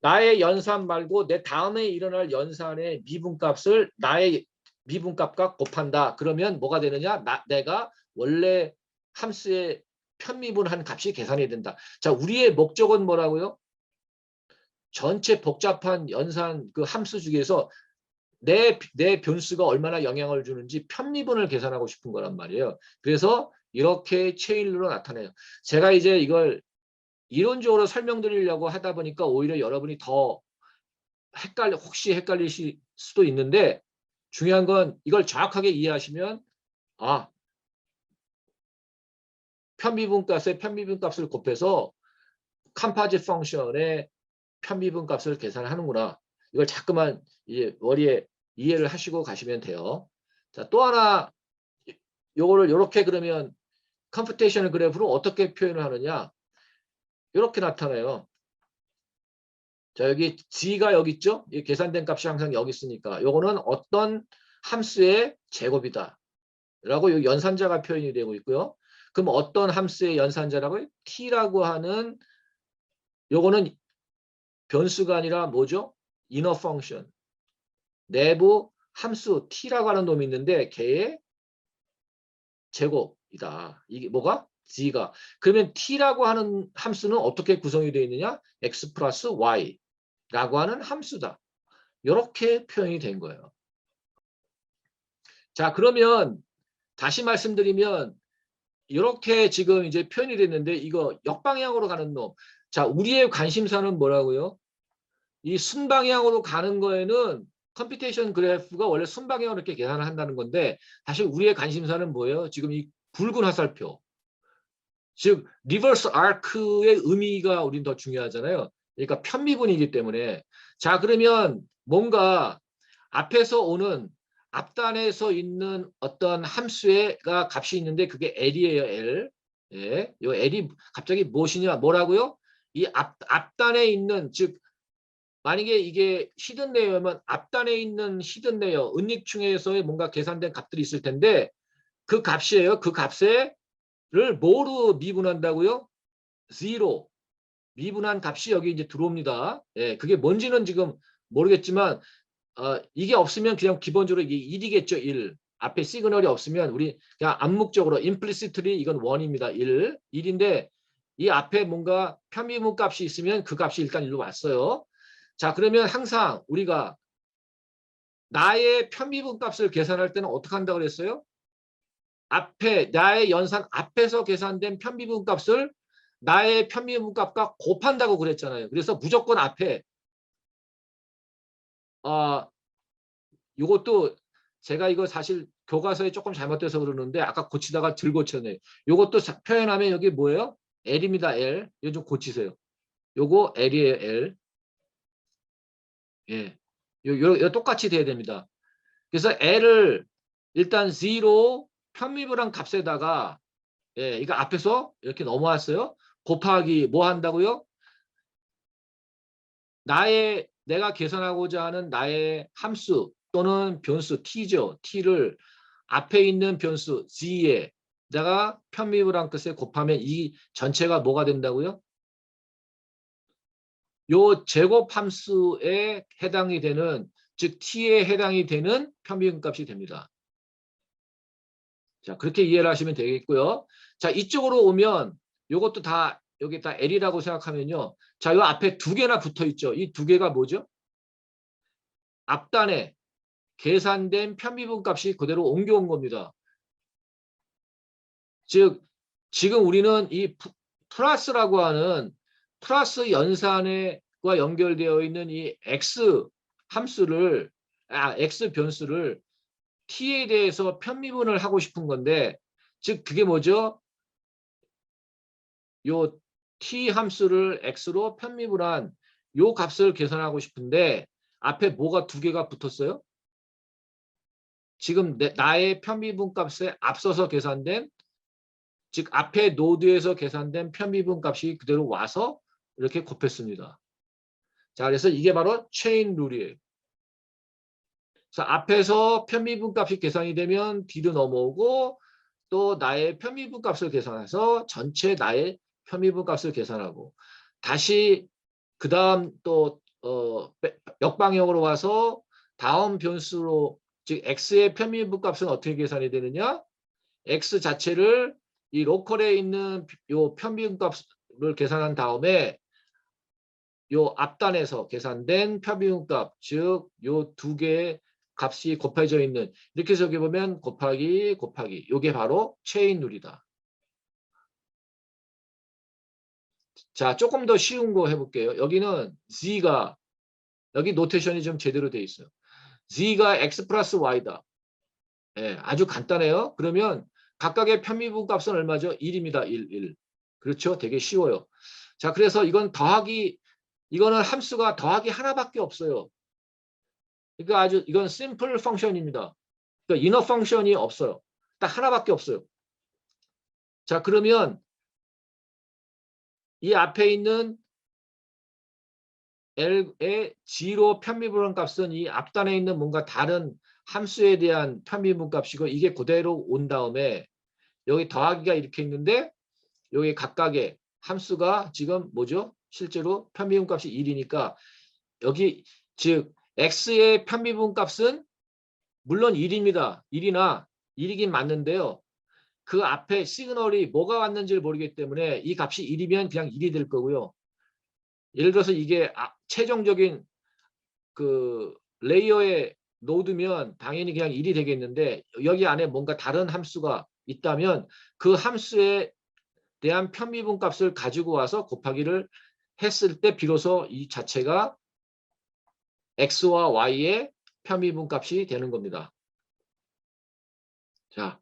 나의 연산 말고 내 다음에 일어날 연산의 미분값을 나의 미분값과 곱한다. 그러면 뭐가 되느냐? 내가 원래 함수의 편미분한 값이 계산이 된다. 자, 우리의 목적은 뭐라고요? 전체 복잡한 연산 그 함수 중에서 내 변수가 얼마나 영향을 주는지 편미분을 계산하고 싶은 거란 말이에요. 그래서 이렇게 체인으로 나타내요. 제가 이제 이걸 이론적으로 설명드리려고 하다 보니까 오히려 여러분이 더 혹시 헷갈리실 수도 있는데 중요한 건 이걸 정확하게 이해하시면 편미분값에 편미분값을 곱해서 컴포짓 펑션의 편미분값을 계산하는구나. 이걸 자꾸만 이제 머리에 이해를 하시고 가시면 돼요. 자, 또 하나 요거를 이렇게 그러면 컴퓨테이셔널 그래프로 어떻게 표현을 하느냐? 이렇게 나타나요. 자, 여기 g가 여기 있죠? 이 계산된 값이 항상 여기 있으니까 요거는 어떤 함수의 제곱이다. 라고 요 연산자가 표현이 되고 있고요. 그럼 어떤 함수의 연산자라고요? t라고 하는 요거는 변수가 아니라 뭐죠? 이너 펑션. 내부 함수 t라고 하는 놈이 있는데 걔의 제곱이다. 이게 뭐가? g가. 그러면 t라고 하는 함수는 어떻게 구성이 되어 있느냐? x 플러스 y라고 하는 함수다. 이렇게 표현이 된 거예요. 자, 그러면 다시 말씀드리면 이렇게 지금 이제 표현이 됐는데 이거 역방향으로 가는 놈. 자, 우리의 관심사는 뭐라고요? 이 순방향으로 가는 거에는 컴퓨테이션 그래프가 원래 순방향으로 이렇게 계산을 한다는 건데 사실 우리의 관심사는 뭐예요? 지금 이 굵은 화살표. 즉 리버스 아크의 의미가 우린 더 중요하잖아요. 그러니까 편미분이기 때문에. 자, 그러면 뭔가 앞에서 오는 앞단에서 있는 어떤 함수가 값이 있는데 그게 L이에요. L. 예, 요 L이 갑자기 무엇이냐? 뭐라고요? 이 앞단에 있는 즉 만약에 이게 히든 레이어면 앞단에 있는 히든 레이어 은닉충에서의 뭔가 계산된 값들이 있을 텐데 그 값이에요. 그 값을 뭐로 미분한다고요? 0 미분한 값이 여기 이제 들어옵니다. 예, 그게 뭔지는 지금 모르겠지만 이게 없으면 그냥 기본적으로 이게 1이겠죠. 1. 앞에 시그널이 없으면 우리 그냥 암묵적으로 implicitly 이건 1입니다. 1. 1인데 이 앞에 뭔가 편미분 값이 있으면 그 값이 일단 1로 왔어요. 자, 그러면 항상 우리가 나의 편미분 값을 계산할 때는 어떻게 한다고 그랬어요? 앞에 나의 연산 앞에서 계산된 편미분 값을 나의 편미분 값과 곱한다고 그랬잖아요. 그래서 무조건 앞에 이것도 제가 이거 사실 교과서에 조금 잘못돼서 그러는데 아까 고치다가 덜 고쳤네. 요것도 표현하면 여기 뭐예요? L입니다. L. 이거 좀 고치세요. 요거 L이에요. L. 예. 요 똑같이 돼야 됩니다. 그래서 L을 일단 0 편미분한 값에다가 예, 이거 앞에서 이렇게 넘어왔어요. 곱하기 뭐 한다고요? 내가 계산하고자 하는 나의 함수 또는 변수 t죠. t를 앞에 있는 변수 g에다가 편미분한 값에 곱하면 이 전체가 뭐가 된다고요? 요 제곱 함수에 해당이 되는, 즉 t에 해당이 되는 편미분 값이 됩니다. 자, 그렇게 이해를 하시면 되겠고요. 자, 이쪽으로 오면 요것도 다 여기 다 L이라고 생각하면요. 자, 요 앞에 두 개나 붙어 있죠. 이 두 개가 뭐죠? 앞단에 계산된 편미분 값이 그대로 옮겨온 겁니다. 즉, 지금 우리는 이 플러스라고 하는 플러스 연산과 연결되어 있는 이 x 함수를, x 변수를 t에 대해서 편미분을 하고 싶은 건데, 즉 그게 뭐죠? 요 t 함수를 x로 편미분한 요 값을 계산하고 싶은데 앞에 뭐가 두 개가 붙었어요? 지금 나의 편미분 값에 앞서서 계산된, 즉 앞에 노드에서 계산된 편미분 값이 그대로 와서 이렇게 곱했습니다. 자, 그래서 이게 바로 체인 룰이에요. 그래서 앞에서 편미분 값이 계산이 되면 뒤로 넘어오고 또 나의 편미분 값을 계산해서 전체 나의 편미분 값을 계산하고 다시 그 다음 또 역방향으로 와서 다음 변수로, 즉 x의 편미분 값은 어떻게 계산이 되느냐? x 자체를 이 로컬에 있는 요 편미분 값을 계산한 다음에 요 앞단에서 계산된 편미분 값, 즉 요 두 개의 값이 곱해져 있는, 이렇게 적어 보면 곱하기 곱하기, 요게 바로 체인 룰이다. 자, 조금 더 쉬운 거 해볼게요. 여기는 z가, 여기 노테이션이 좀 제대로 돼 있어요. z가 x 플러스 y다. 예, 아주 간단해요. 그러면 각각의 편미분 값은 얼마죠? 1입니다. 1. 그렇죠? 되게 쉬워요. 자, 그래서 이건 더하기, 이거는 함수가 더하기 하나밖에 없어요. 그러니까 아주 이건 심플 펑션입니다. 그러니까 이너 펑션이 없어요. 딱 하나밖에 없어요. 자, 그러면 이 앞에 있는 L의 G로 편미분한 값은 이 앞단에 있는 뭔가 다른 함수에 대한 편미분 값이고, 이게 그대로 온 다음에 여기 더하기가 이렇게 있는데 여기 각각의 함수가 지금 뭐죠? 실제로 편미분 값이 1이니까 여기 즉 x의 편미분 값은 물론 1입니다. 1이나 1이긴 맞는데요. 그 앞에 시그널이 뭐가 왔는지를 모르기 때문에 이 값이 1이면 그냥 1이 될 거고요. 예를 들어서 이게 최종적인 그 레이어의 노드면 당연히 그냥 1이 되겠는데 여기 안에 뭔가 다른 함수가 있다면 그 함수에 대한 편미분 값을 가지고 와서 곱하기를 했을 때 비로소 이 자체가 x와 y의 편미분 값이 되는 겁니다. 자,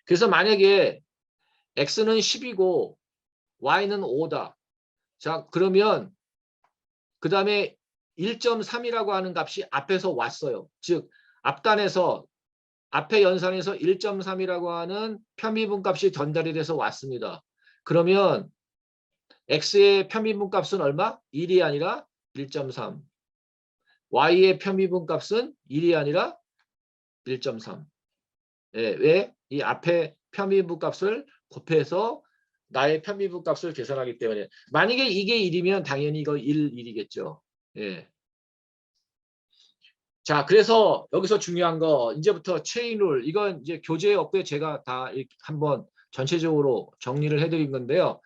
그래서 만약에 x는 10이고 y는 5다. 자, 그러면 그 다음에 1.3이라고 하는 값이 앞에서 왔어요. 즉 앞단에서 앞에 연산에서 1.3이라고 하는 편미분 값이 전달이 돼서 왔습니다. 그러면 x의 편미분 값은 얼마? 1이 아니라 1.3. y의 편미분 값은 1이 아니라 1.3. 예, 왜? 이 앞에 편미분 값을 곱해서 나의 편미분 값을 계산하기 때문에. 만약에 이게 1이면 당연히 이거 1이겠죠. 예. 자, 그래서 여기서 중요한 거 이제부터 체인 룰, 이건 이제 교재에 없고요. 제가 다 한번 전체적으로 정리를 해드린 건데요.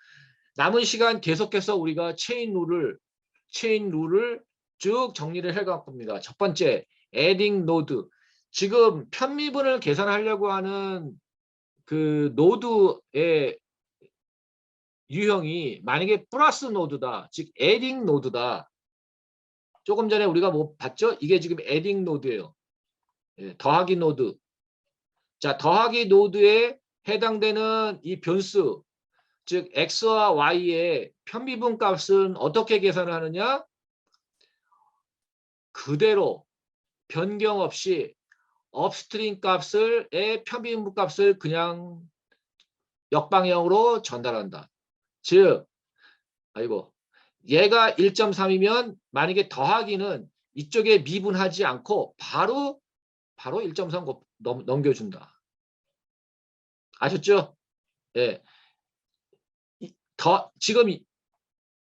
남은 시간 계속해서 우리가 체인 룰을 쭉 정리를 해갈 겁니다. 첫 번째, adding node. 지금 편미분을 계산하려고 하는 그 노드의 유형이 만약에 플러스 노드다, 즉 adding 노드다. 조금 전에 우리가 뭐 봤죠? 이게 지금 adding 노드예요. 예, 더하기 노드. 자, 더하기 노드에 해당되는 이 변수, 즉 x와 y의 편미분 값은 어떻게 계산하느냐? 그대로 변경 없이 업스트림 값의 편미분 값을 그냥 역방향으로 전달한다. 즉, 아이고, 얘가 1.3이면 만약에 더하기는 이쪽에 미분하지 않고 바로 1.3 넘겨준다. 아셨죠? 예. 지금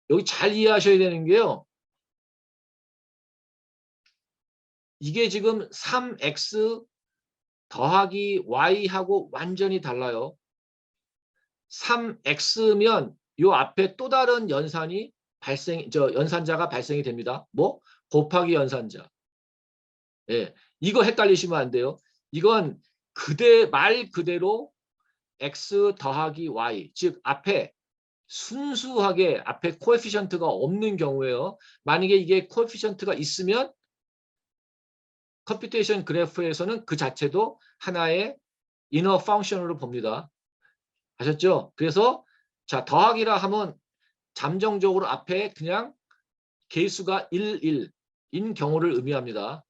여기 잘 이해하셔야 되는 게요. 이게 지금 3x 더하기 y하고 완전히 달라요. 3x면 요 앞에 또 다른 연산자가 발생이 됩니다. 뭐? 곱하기 연산자. 예. 이거 헷갈리시면 안 돼요. 이건 말 그대로 x 더하기 y, 즉 앞에 순수하게 앞에 코에피션트가 없는 경우에요. 만약에 이게 코에피션트가 있으면 컴퓨테이션 그래프에서는 그 자체도 하나의 이너 펑션으로 봅니다. 아셨죠? 그래서 자, 더하기라 하면 잠정적으로 앞에 그냥 개수가 1, 1인 경우를 의미합니다.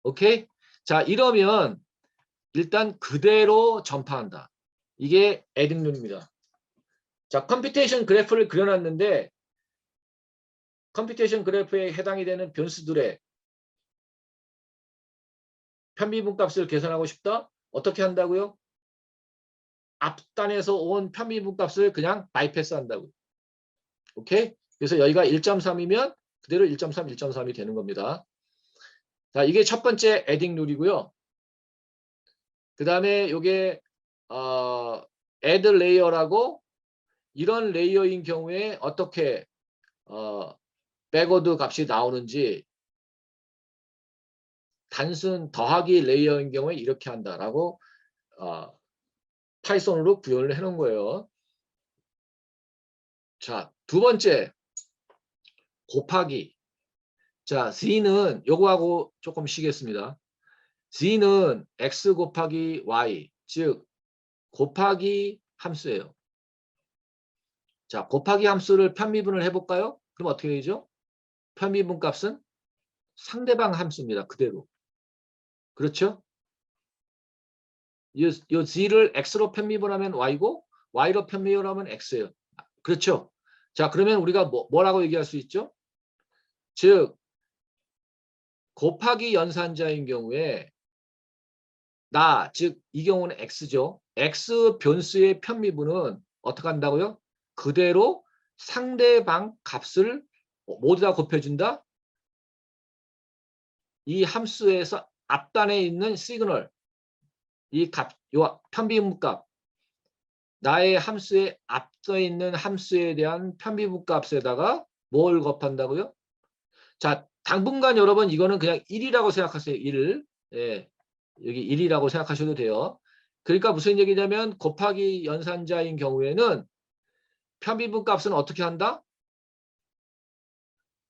오케이? 자, 이러면 일단 그대로 전파한다. 이게 에딩룬입니다. 자, 컴퓨테이션 그래프를 그려놨는데 컴퓨테이션 그래프에 해당이 되는 변수들의 편미분 값을 계산하고 싶다? 어떻게 한다고요? 앞단에서 온 편미분 값을 그냥 바이패스 한다고요. 오케이? 그래서 여기가 1.3이면 그대로 1.3, 1.3이 되는 겁니다. 자, 이게 첫 번째 에딩 룰이고요. 그 다음에 이게 add layer라고 이런 레이어인 경우에 어떻게 백워드 값이 나오는지 단순 더하기 레이어인 경우에 이렇게 한다라고 파이썬으로 구현을 해놓은 거예요. 자, 두 번째 곱하기. 자, z는 요거하고 조금 쉬겠습니다. z는 x 곱하기 y, 즉 곱하기 함수예요. 자, 곱하기 함수를 편미분을 해볼까요? 그럼 어떻게 되죠? 편미분 값은 상대방 함수입니다. 그대로. 그렇죠? 요 z를 x로 편미분하면 y고 y로 편미분하면 x예요. 그렇죠? 자, 그러면 우리가 뭐라고 얘기할 수 있죠? 즉 곱하기 연산자인 경우에 즉 이 경우는 x죠. x 변수의 편미분은 어떻게 한다고요? 그대로 상대방 값을 모두 다 곱해준다. 이 함수에서 앞단에 있는 시그널, 이 값, 요 편미분 값, 나의 함수에 앞서 있는 함수에 대한 편미분 값에다가 뭘 곱한다고요? 자, 당분간 여러분 이거는 그냥 1이라고 생각하세요. 1. 예, 여기 1이라고 생각하셔도 돼요. 그러니까 무슨 얘기냐면 곱하기 연산자인 경우에는 편미분 값은 어떻게 한다?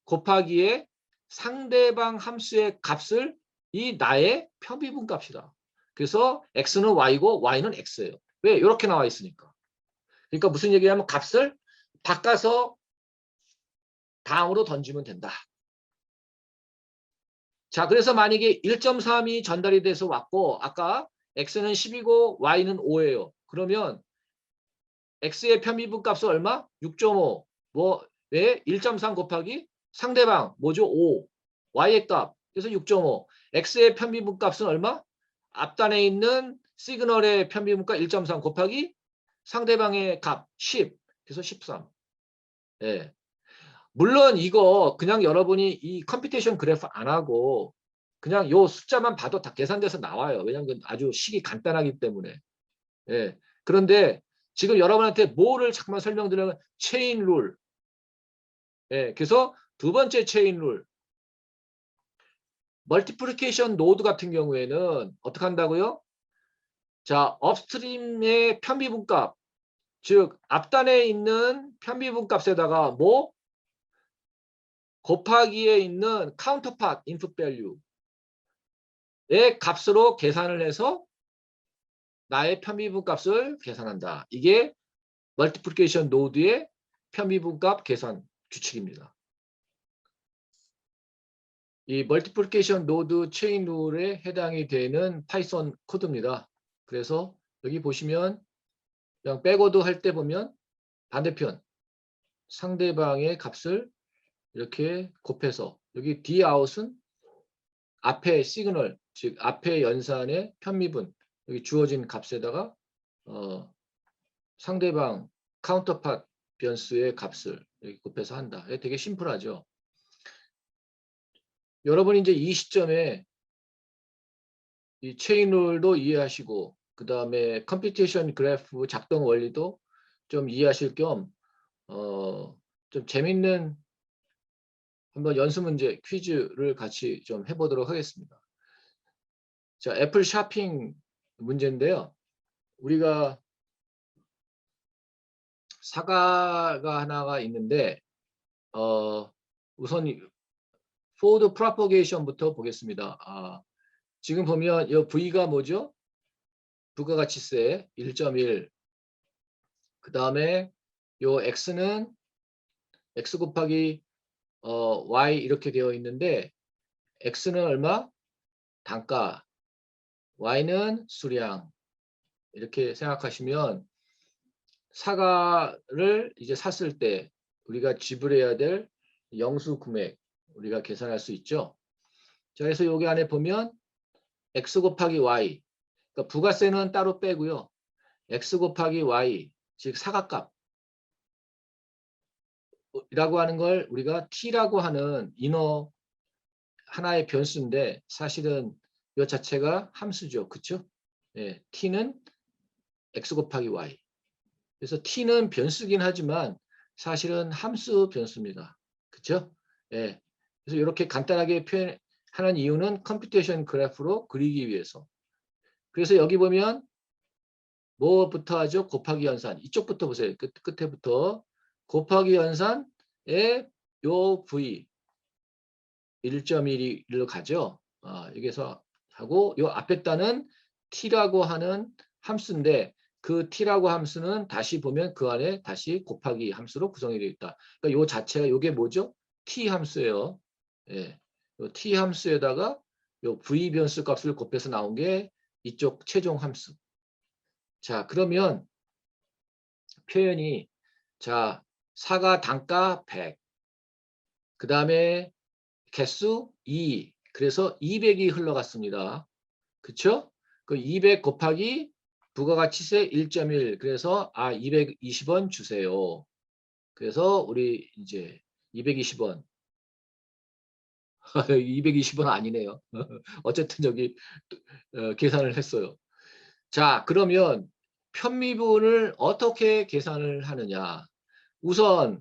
곱하기에 상대방 함수의 값을 이 나의 편미분 값이다. 그래서 x는 y고 y는 x예요. 왜? 이렇게 나와 있으니까. 그러니까 무슨 얘기냐면 값을 바꿔서 다음으로 던지면 된다. 자, 그래서 만약에 1.3이 전달이 돼서 왔고 아까 x는 10이고 y는 5예요. 그러면 x의 편미분 값은 얼마? 6.5. 왜? 1.3 곱하기 상대방 뭐죠? 5. y의 값. 그래서 6.5. x의 편미분 값은 얼마? 앞단에 있는 시그널의 편미분 값 1.3 곱하기 상대방의 값 10. 그래서 13. 예. 물론 이거 그냥 여러분이 이 컴퓨테이션 그래프 안 하고 그냥 요 숫자만 봐도 다 계산돼서 나와요. 왜냐하면 아주 식이 간단하기 때문에. 예. 그런데 지금 여러분한테 뭐를 잠깐만 설명드리면 체인 룰. 예. 그래서 두 번째 체인 룰. 멀티플리케이션 노드 같은 경우에는 어떻게 한다고요? 자, 업스트림의 편미분 값, 즉 앞단에 있는 편미분 값에다가 뭐 곱하기에 있는 카운터파트 인풋 밸류의 값으로 계산을 해서 나의 편미분 값을 계산한다. 이게 멀티플리케이션 노드의 편미분 값 계산 규칙입니다. 이 멀티플리케이션 노드 체인 룰에 해당이 되는 파이썬 코드입니다. 그래서 여기 보시면 그냥 백워드 할 때 보면 반대편 상대방의 값을 이렇게 곱해서 여기 dout은 앞에 시그널, 즉 앞에 연산의 편미분 여기 주어진 값에다가 상대방 카운터팟 변수의 값을 여기 곱해서 한다. 되게 심플하죠. 여러분이 이제 이 시점에 이 체인 룰도 이해하시고 그 다음에 컴퓨테이션 그래프 작동 원리도 좀 이해하실 겸 좀 재밌는 한번 연습 문제 퀴즈를 같이 좀 해보도록 하겠습니다. 자, 애플 쇼핑 문제인데요. 우리가 사과가 하나가 있는데 우선 포워드 프로퍼게이션부터 보겠습니다. 지금 보면 이 V가 뭐죠? 부가가치세 1.1. 그 다음에 요 X는 X 곱하기 Y 이렇게 되어 있는데 X는 얼마? 단가. Y는 수량. 이렇게 생각하시면 사과를 이제 샀을 때 우리가 지불해야 될 영수 금액 우리가 계산할 수 있죠. 자, 그래서 여기 안에 보면 X 곱하기 Y. 그러니까 부가세는 따로 빼고요. X 곱하기 Y, 즉 사과값 이라고 하는 걸 우리가 T라고 하는 인어 하나의 변수인데 사실은 이 자체가 함수죠. 그렇죠? 예, T는 X 곱하기 Y. 그래서 T는 변수긴 하지만 사실은 함수 변수입니다. 그렇죠? 예. 그래서 이렇게 간단하게 표현하는 이유는 컴퓨테이션 그래프로 그리기 위해서. 그래서 여기 보면 뭐부터 하죠? 곱하기 연산. 이쪽부터 보세요. 끝에부터 곱하기 연산에 요 V 1.1로 가죠. 여기서 하고 요 앞에다는 T라고 하는 함수인데 그 T라고 함수는 다시 보면 그 안에 다시 곱하기 함수로 구성이 되어 있다. 그러니까 요 자체가 요게 뭐죠? T 함수예요. 예. 요 T 함수에다가 요 V 변수 값을 곱해서 나온 게 이쪽 최종 함수. 자, 그러면 표현이 자, 사과 단가 100. 그 다음에 개수 2. 그래서 200이 흘러갔습니다. 그쵸? 그 200 곱하기 부가가치세 1.1. 그래서 220원 주세요. 그래서 우리 이제 220원. 220원 아니네요. 어쨌든 여기 계산을 했어요. 자, 그러면 편미분을 어떻게 계산을 하느냐. 우선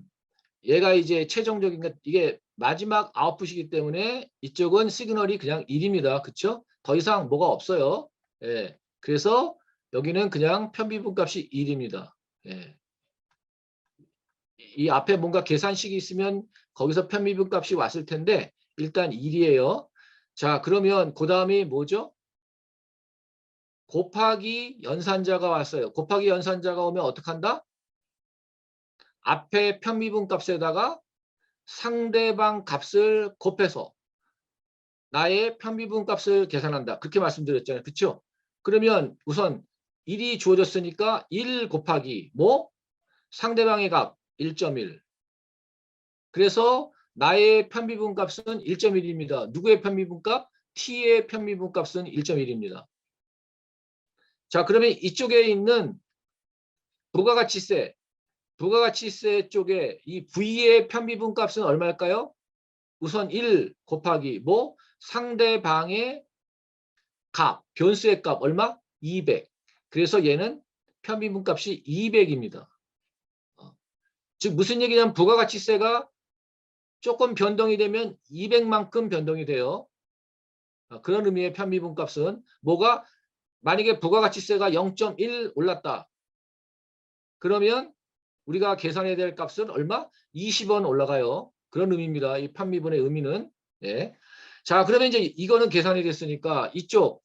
얘가 이제 최종적인 것 이게 마지막 아웃풋이기 때문에 이쪽은 시그널이 그냥 1입니다. 그쵸? 더 이상 뭐가 없어요. 예. 그래서 여기는 그냥 편미분 값이 1입니다. 예. 이 앞에 뭔가 계산식이 있으면 거기서 편미분 값이 왔을 텐데 일단 1이에요. 자, 그러면 그 다음이 뭐죠? 곱하기 연산자가 왔어요. 곱하기 연산자가 오면 어떻게 한다? 앞에 편미분 값에다가 상대방 값을 곱해서 나의 편미분 값을 계산한다. 그렇게 말씀드렸잖아요. 그렇죠? 그러면 우선 1이 주어졌으니까 1 곱하기 뭐? 상대방의 값 1.1. 그래서 나의 편미분 값은 1.1입니다. 누구의 편미분 값? T의 편미분 값은 1.1입니다. 자, 그러면 이쪽에 있는 부가가치세 쪽에 이 V의 편미분 값은 얼마일까요? 우선 1 곱하기 뭐? 상대방의 값, 변수의 값 얼마? 200. 그래서 얘는 편미분 값이 200입니다. 즉 무슨 얘기냐면 부가가치세가 조금 변동이 되면 200만큼 변동이 돼요. 그런 의미의 편미분 값은 뭐가 만약에 부가가치세가 0.1 올랐다. 그러면 우리가 계산해야 될 값은 얼마? 20원 올라가요. 그런 의미입니다. 이 편미분의 의미는. 예. 자, 그러면 이제 이거는 계산이 됐으니까 이쪽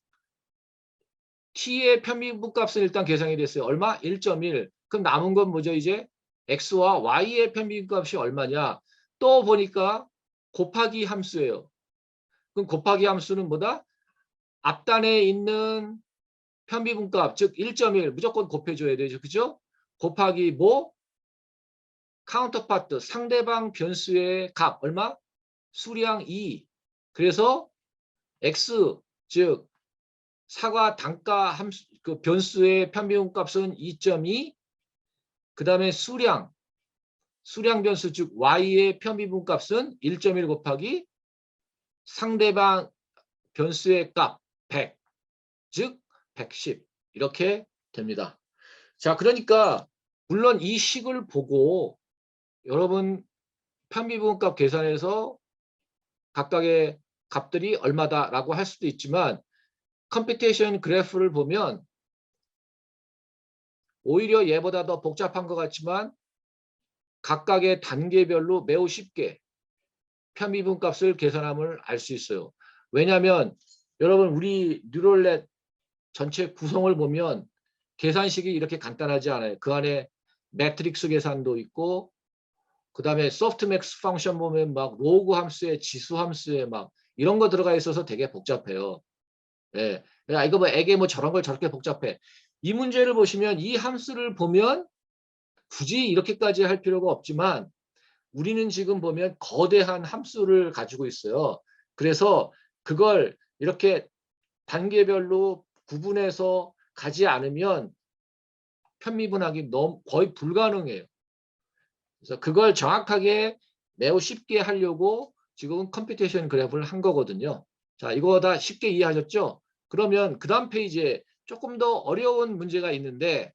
t의 편미분 값은 일단 계산이 됐어요. 얼마? 1.1. 그럼 남은 건 뭐죠? 이제 x와 y의 편미분 값이 얼마냐? 또 보니까 곱하기 함수예요. 그럼 곱하기 함수는 뭐다? 앞단에 있는 편미분 값, 즉 1.1 무조건 곱해줘야 되죠. 그죠? 곱하기 뭐? 카운터파트, 상대방 변수의 값 얼마? 수량 2. 그래서 x, 즉 사과 단가 함수, 그 변수의 편미분 값은 2.2. 그 다음에 수량 변수, 즉 y의 편미분 값은 1.1 곱하기 상대방 변수의 값 100, 즉 110 이렇게 됩니다. 자, 그러니까 물론 이 식을 보고 여러분 편미분 값 계산해서 각각의 값들이 얼마다라고 할 수도 있지만 컴퓨테이션 그래프를 보면 오히려 얘보다 더 복잡한 것 같지만 각각의 단계별로 매우 쉽게 편미분 값을 계산함을 알 수 있어요. 왜냐하면 여러분 우리 뉴럴넷 전체 구성을 보면 계산식이 이렇게 간단하지 않아요. 그 안에 매트릭스 계산도 있고 그 다음에 소프트맥스 펑션 보면 막 로그 함수에 지수 함수에 막 이런 거 들어가 있어서 되게 복잡해요. 예. 야, 이거 뭐 에게 뭐 저런 걸 저렇게 복잡해. 이 문제를 보시면 이 함수를 보면 굳이 이렇게까지 할 필요가 없지만 우리는 지금 보면 거대한 함수를 가지고 있어요. 그래서 그걸 이렇게 단계별로 구분해서 가지 않으면 편미분하기 너무 거의 불가능해요. 그래서 그걸 정확하게 매우 쉽게 하려고 지금 컴퓨테이션 그래프를 한 거거든요. 자, 이거 다 쉽게 이해하셨죠? 그러면 그 다음 페이지에 조금 더 어려운 문제가 있는데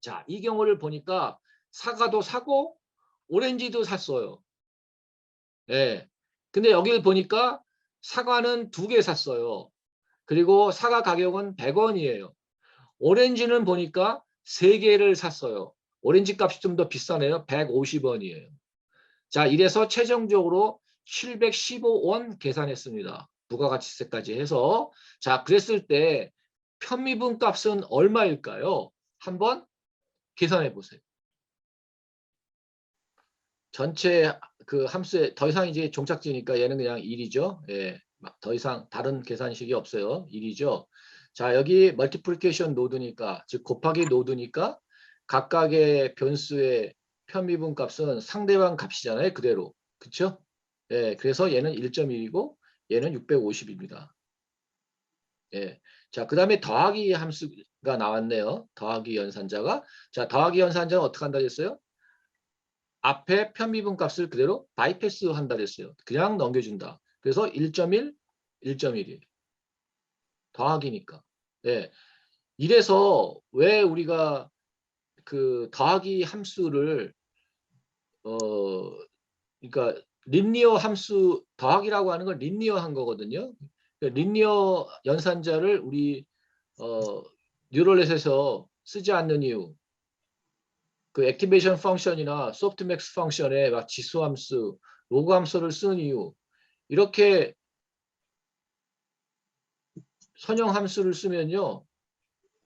자, 이 경우를 보니까 사과도 사고 오렌지도 샀어요. 예. 근데 여기를 보니까 사과는 2개 샀어요. 그리고 사과 가격은 100원이에요. 오렌지는 보니까 3개를 샀어요. 오렌지 값이 좀 더 비싸네요. 150원이에요. 자, 이래서 최종적으로 715원 계산했습니다. 부가가치세까지 해서. 자, 그랬을 때 편미분 값은 얼마일까요? 한번 계산해 보세요. 전체 그 함수에 더 이상 이제 종착지니까 얘는 그냥 1이죠. 예. 더 이상 다른 계산식이 없어요. 1이죠. 자, 여기 멀티플리케이션 노드니까 즉 곱하기 노드니까 각각의 변수의 편미분 값은 상대방 값이잖아요. 그대로. 그렇죠? 예. 그래서 얘는 1.1이고 얘는 650입니다. 예. 자, 그다음에 더하기 함수가 나왔네요. 더하기 연산자가. 자, 더하기 연산자는 어떻게 한다 했어요? 앞에 편미분 값을 그대로 바이패스 한다 그랬어요. 그냥 넘겨준다. 그래서 1.1, 1.1이에요. 더하기니까. 네. 이래서 왜 우리가 그 더하기 함수를 그러니까 리니어 함수 더하기라고 하는 건 리니어한 거거든요. 리니어 연산자를 우리 뉴럴넷에서 쓰지 않는 이유. 그 액티베이션 펑션이나 소프트맥스 펑션에 막 지수함수, 로그 함수를 쓰는 이유. 이렇게 선형 함수를 쓰면요.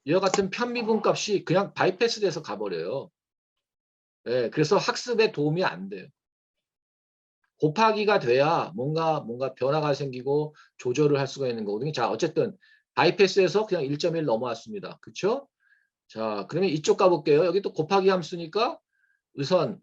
이와 같은 편미분 값이 그냥 바이패스 돼서 가버려요. 예, 그래서 학습에 도움이 안 돼요. 곱하기가 돼야 뭔가 변화가 생기고 조절을 할 수가 있는 거거든요. 자, 어쨌든 바이패스에서 그냥 1.1 넘어왔습니다. 그렇죠? 자, 그러면 이쪽 가볼게요. 여기 또 곱하기 함수니까 우선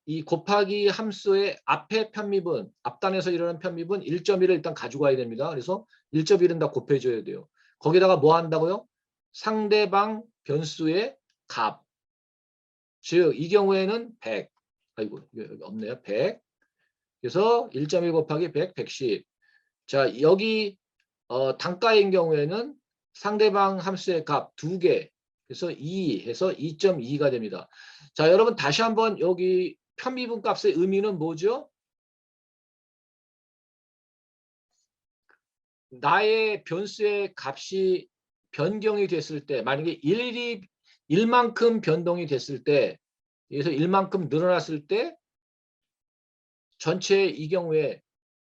이 곱하기 함수의 앞에 편미분, 앞단에서 일어나는 편미분 1.1을 일단 가져가야 됩니다. 그래서 1.1은 다 곱해줘야 돼요. 거기다가 뭐 한다고요? 상대방 변수의 값. 즉, 이 경우에는 100. 아이고, 여기 없네요. 100. 그래서 1.1 곱하기 100, 110. 자, 여기 단가인 경우에는 상대방 함수의 값 2개. 그래서 2 해서 2.2가 됩니다. 자, 여러분 다시 한번 여기 편미분 값의 의미는 뭐죠? 나의 변수의 값이 변경이 됐을 때 만약에 1만큼 변동이 됐을 때 그래서 1만큼 늘어났을 때 전체 이 경우에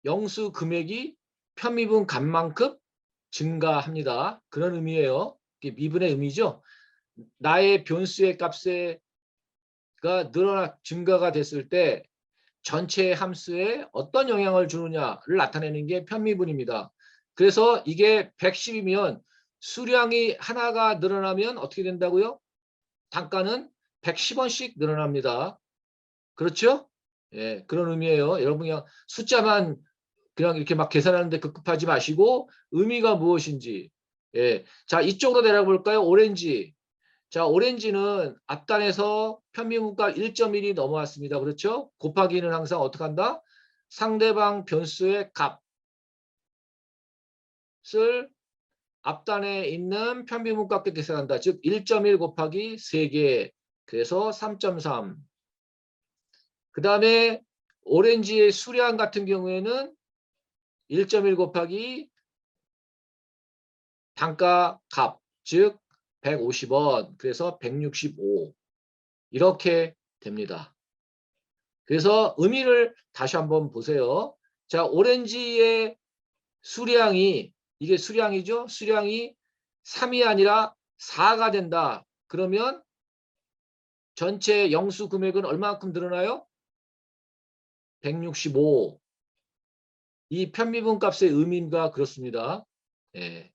영수 금액이 편미분 값만큼 증가합니다. 그런 의미예요. 이게 미분의 의미죠. 나의 변수의 값가 증가가 됐을 때 전체 함수에 어떤 영향을 주느냐를 나타내는 게 편미분입니다. 그래서 이게 110이면 수량이 하나가 늘어나면 어떻게 된다고요? 단가는 110원씩 늘어납니다. 그렇죠? 예, 그런 의미예요. 여러분 그냥 숫자만 그냥 이렇게 막 계산하는데 급급하지 마시고 의미가 무엇인지. 예. 자, 이쪽으로 내려볼까요? 오렌지. 자, 오렌지는 앞단에서 편미분값 1.1이 넘어왔습니다. 그렇죠? 곱하기는 항상 어떻게 한다? 상대방 변수의 값을 앞단에 있는 편미분값과 계산한다. 즉 1.1 곱하기 3개. 그래서 3.3. 그 다음에 오렌지의 수량 같은 경우에는 1.1 곱하기 단가 값, 즉 150원. 그래서 165. 이렇게 됩니다. 그래서 의미를 다시 한번 보세요. 자, 오렌지의 수량이 이게 수량이죠. 수량이 3이 아니라 4가 된다. 그러면 전체 영수 금액은 얼마만큼 늘어나요? 165. 이 편미분 값의 의미가 그렇습니다. 예.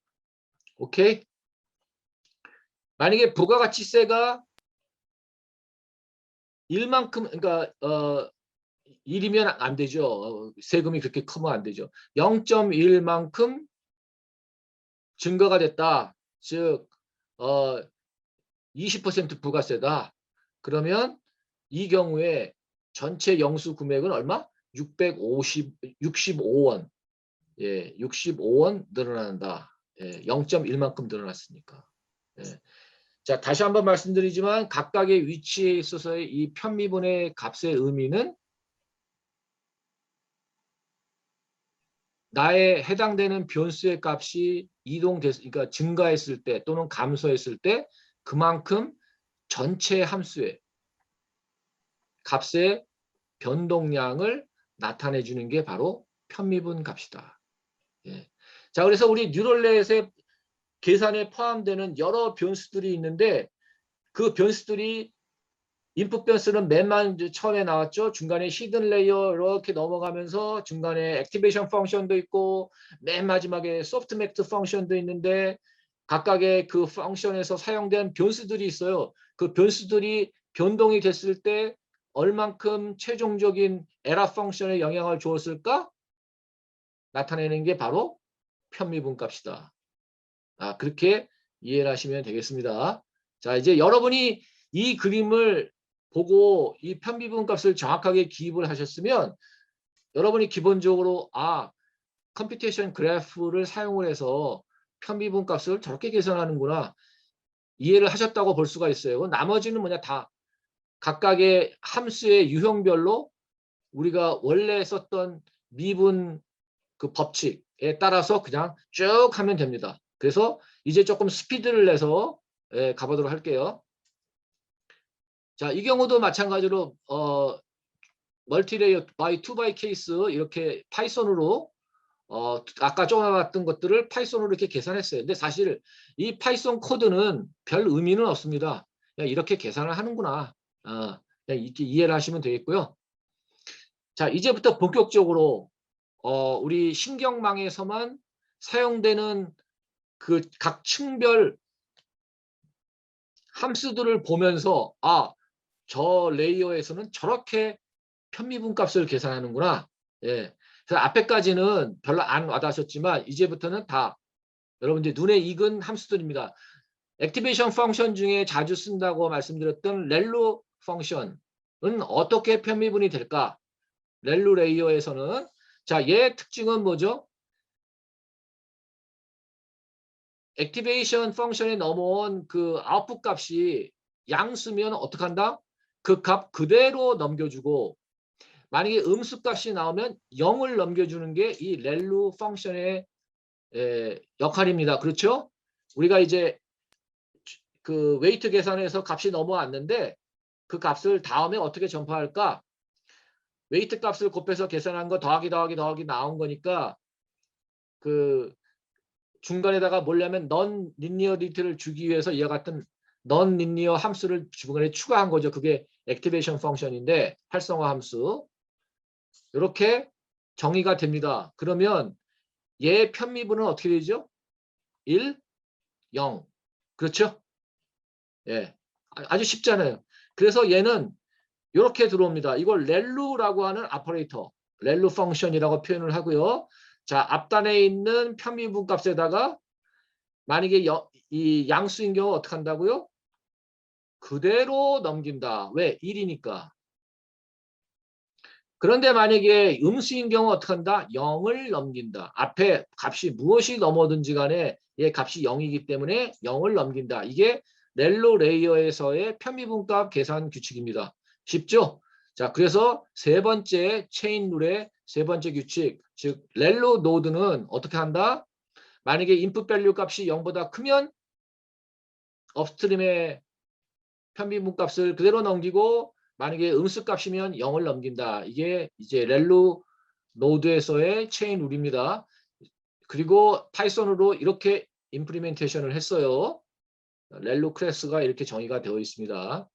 오케이. 만약에 부가가치세가 1만큼 그러니까 1이면 안 되죠. 세금이 그렇게 크면 안 되죠. 0.1만큼 증가가 됐다. 즉 20% 부가세다. 그러면 이 경우에 전체 영수 금액은 얼마? 65원. 예, 65원 늘어난다. 예, 0.1만큼 늘어났으니까. 예. 자, 다시 한번 말씀드리지만 각각의 위치에 있어서의 이 편미분의 값의 의미는 나의 해당되는 변수의 값이 그러니까 증가했을 때 또는 감소했을 때 그만큼 전체 함수의 값의 변동량을 나타내 주는 게 바로 편미분 값이다. 예. 자, 그래서 우리 뉴럴넷의 계산에 포함되는 여러 변수들이 있는데 그 변수들이 인풋 변수는 맨만 처음에 나왔죠. 중간에 히든 레이어 이렇게 넘어가면서 중간에 액티베이션 펑션도 있고 맨 마지막에 소프트맥트 펑션도 있는데 각각의 그 펑션에서 사용된 변수들이 있어요. 그 변수들이 변동이 됐을 때 얼만큼 최종적인 에라 펑션에 영향을 주었을까? 나타내는 게 바로 편미분 값이다. 그렇게 이해를 하시면 되겠습니다. 자, 이제 여러분이 이 그림을 보고 이 편미분 값을 정확하게 기입을 하셨으면 여러분이 기본적으로 컴퓨테이션 그래프를 사용을 해서 편미분 값을 저렇게 계산하는구나 이해를 하셨다고 볼 수가 있어요. 나머지는 뭐냐 다 각각의 함수의 유형별로 우리가 원래 썼던 미분 그 법칙에 따라서 그냥 쭉 하면 됩니다. 그래서 이제 조금 스피드를 내서 가보도록 할게요. 자, 이 경우도 마찬가지로 멀티레이어 바이 투 바이 케이스 이렇게 파이썬으로 아까 조금 봤던 것들을 파이썬으로 이렇게 계산했어요. 근데 사실 이 파이썬 코드는 별 의미는 없습니다. 그냥 이렇게 계산을 하는구나. 그냥 이렇게 이해를 하시면 되겠고요. 자, 이제부터 본격적으로 우리 신경망에서만 사용되는 그 각 층별 함수들을 보면서 저 레이어에서는 저렇게 편미분 값을 계산하는구나. 예. 그래서 앞에까지는 별로 안 와닿으셨지만 이제부터는 다 여러분들 눈에 익은 함수들입니다. 액티베이션 펑션 중에 자주 쓴다고 말씀드렸던 렐루 펑션은 어떻게 편미분이 될까? 렐루 레이어에서는 얘의 특징은 뭐죠? 액티베이션 펑션에 넘어온 그 아웃풋 값이 양수면 어떻게 한다? 그 값 그대로 넘겨주고 만약에 음수 값이 나오면 0을 넘겨주는 게 이 렐루 펑션의 역할입니다. 그렇죠? 우리가 이제 그 웨이트 계산에서 값이 넘어왔는데 그 값을 다음에 어떻게 전파할까? 웨이트 값을 곱해서 계산한 거 더하기 나온 거니까 그 중간에다가 뭐냐면 넌 리니어리티를 주기 위해서 이와 같은 넌 리니어 함수를 중간에 추가한 거죠. 그게 액티베이션 펑션인데 활성화 함수. 이렇게 정의가 됩니다. 그러면 얘 편미분은 어떻게 되죠? 1, 0. 그렇죠? 예. 아주 쉽잖아요. 그래서 얘는 이렇게 들어옵니다. 이걸 렐루라고 하는 아퍼레이터, 렐루 펑션이라고 표현을 하고요. 자, 앞단에 있는 편미분 값에다가 만약에 이 양수인 경우 어떻게 한다고요? 그대로 넘긴다. 왜? 1이니까. 그런데 만약에 음수인 경우 어떻게 한다? 0을 넘긴다. 앞에 값이 무엇이 넘어든지 간에 얘 값이 0이기 때문에 0을 넘긴다. 이게 렐로 레이어에서의 편미분값 계산 규칙입니다. 쉽죠? 자, 그래서 세 번째 체인 룰의 세 번째 규칙, 즉 렐로 노드는 어떻게 한다? 만약에 인풋 밸류 값이 0보다 크면 업스트림의 편미분 값을 그대로 넘기고 만약에 음수 값이면 0을 넘긴다. 이게 이제 렐로 노드에서의 체인 룰입니다. 그리고 파이썬으로 이렇게 임플리멘테이션을 했어요. 렐로 클래스가 이렇게 정의가 되어 있습니다.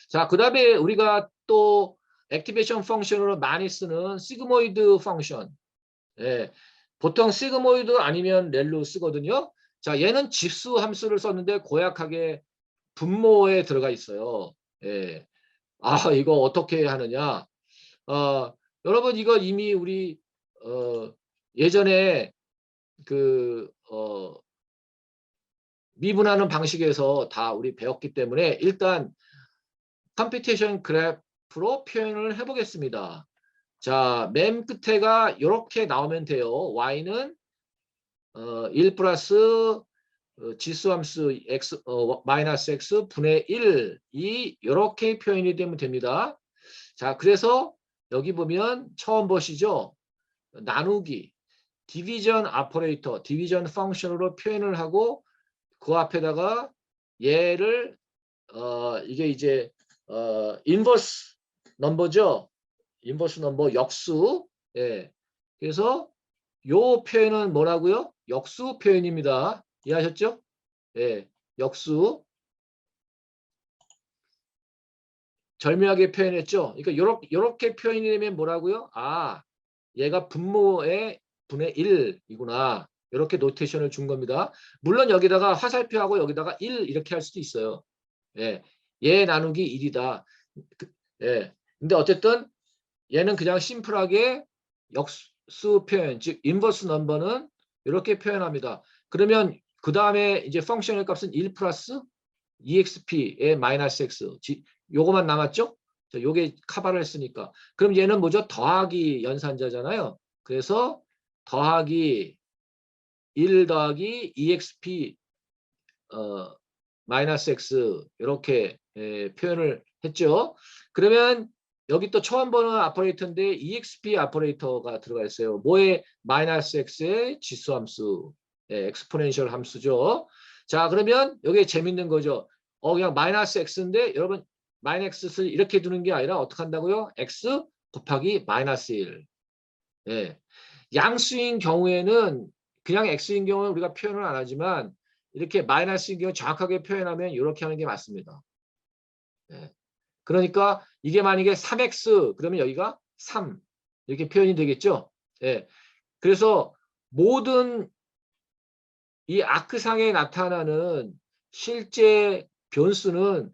자, 그 다음에 우리가 또 액티베이션 펑션으로 많이 쓰는 시그모이드 펑션. 예, 보통 시그모이드 아니면 렐로 쓰거든요. 자, 얘는 집수 함수를 썼는데 고약하게 분모에 들어가 있어요. 예. 아, 이거 어떻게 하느냐. 여러분, 이거 이미 우리, 예전에 그, 미분하는 방식에서 다 우리 배웠기 때문에 일단 컴퓨테이션 그래프로 표현을 해보겠습니다. 자, 맨 끝에가 이렇게 나오면 돼요. y는 1 플러스 지수함수 x 마이너스 x 분의 1이 이렇게 표현이 되면 됩니다. 자, 그래서 여기 보면 처음 보시죠. 나누기, 디비전 아퍼레이터, 디비전 펑션으로 표현을 하고 그 앞에다가 얘를 이게 이제 인버스 넘버죠. 인버스 넘버 역수. 예. 그래서 요 표현은 뭐라고요? 역수 표현입니다. 이해하셨죠? 예. 역수. 절묘하게 표현했죠. 그러니까 요렇게 표현이 되면 뭐라고요? 아, 얘가 분모의 분의 1이구나. 이렇게 노테이션을 준 겁니다. 물론 여기다가 화살표하고 여기다가 1 이렇게 할 수도 있어요. 예. 얘 나누기 1이다. 예. 근데 어쨌든 얘는 그냥 심플하게 역수 표현, 즉 인버스 넘버는 이렇게 표현합니다. 그러면 그 다음에 이제 펑션의 값은 1 플러스 exp의 마이너스 x. 요거만 남았죠? 자, 요게 카바를 했으니까. 그럼 얘는 뭐죠? 더하기 연산자잖아요. 그래서 더하기 1 더하기 exp 마이너스 x 이렇게 표현을 했죠. 그러면 여기 또 처음 보는 아퍼레이터인데 exp 아퍼레이터가 들어가 있어요. 뭐에 마이너스 x의 지수함수, 엑스포넨셜 함수죠. 자, 그러면 여기 재밌는 거죠. 그냥 마이너스 x인데 여러분 마이너스를 이렇게 두는 게 아니라 어떻게 한다고요? x 곱하기 마이너스 1. 예. 양수인 경우에는 그냥 x인 경우는 우리가 표현을 안 하지만 이렇게 마이너스인 경우 정확하게 표현하면 이렇게 하는 게 맞습니다. 예. 그러니까 이게 만약에 3x 그러면 여기가 3 이렇게 표현이 되겠죠. 예. 그래서 모든 이 아크상에 나타나는 실제 변수는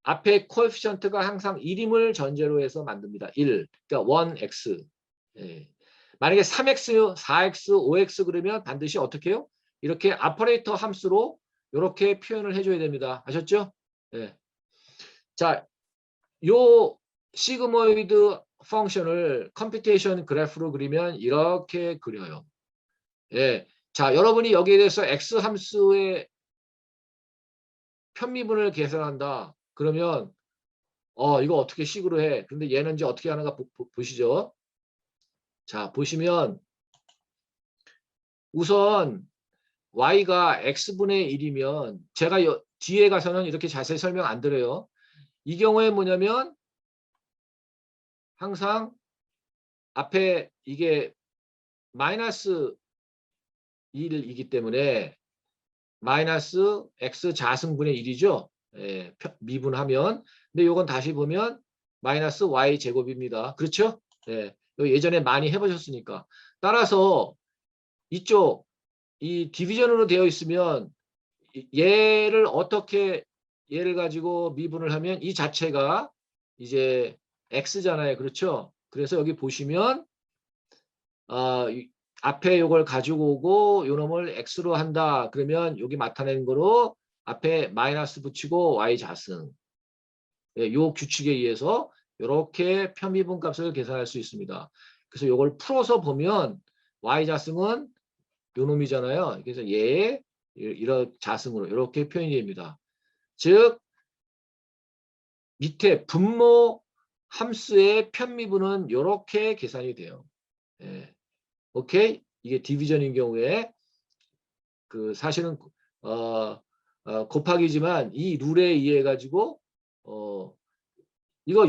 앞에 코에피션트가 항상 1임을 전제로 해서 만듭니다. 1. 그러니까 1x. 예. 만약에 3x, 4x, 5x 그러면 반드시 어떻게 해요? 이렇게 아퍼레이터 함수로 이렇게 표현을 해줘야 됩니다. 아셨죠? 예. 자, 요 시그모이드 펑션을 컴퓨테이션 그래프로 그리면 이렇게 그려요. 예. 자, 여러분이 여기에 대해서 x 함수의 편미분을 계산한다. 그러면 이거 어떻게 식으로 해? 근데 얘는 이제 어떻게 하는가 보시죠. 자, 보시면 우선 y가 x분의 1이면 제가 뒤에 가서는 이렇게 자세히 설명 안 드려요. 이 경우에 뭐냐면 항상 앞에 이게 마이너스 1이기 때문에 마이너스 x 자승분의 1이죠. 예, 미분하면. 근데 요건 다시 보면 마이너스 y 제곱입니다. 그렇죠? 예, 예전에 많이 해보셨으니까. 따라서 이쪽 이 디비전으로 되어 있으면 얘를 어떻게 얘를 가지고 미분을 하면 이 자체가 이제 x잖아요. 그렇죠? 그래서 여기 보시면 앞에 요걸 가지고 오고 요 놈을 x로 한다. 그러면 여기 나타내는 거로 앞에 마이너스 붙이고 y 자승. 예, 요 규칙에 의해서 이렇게 편미분 값을 계산할 수 있습니다. 그래서 요걸 풀어서 보면 y 자승은 요 놈이잖아요. 그래서 얘 이런 자승으로 이렇게 표현이 됩니다. 즉 밑에 분모 함수의 편미분은 이렇게 계산이 돼요. 예. 오케이? 이게 디비전인 경우에 그 사실은 곱하기지만 이 룰에 의해 가지고 이거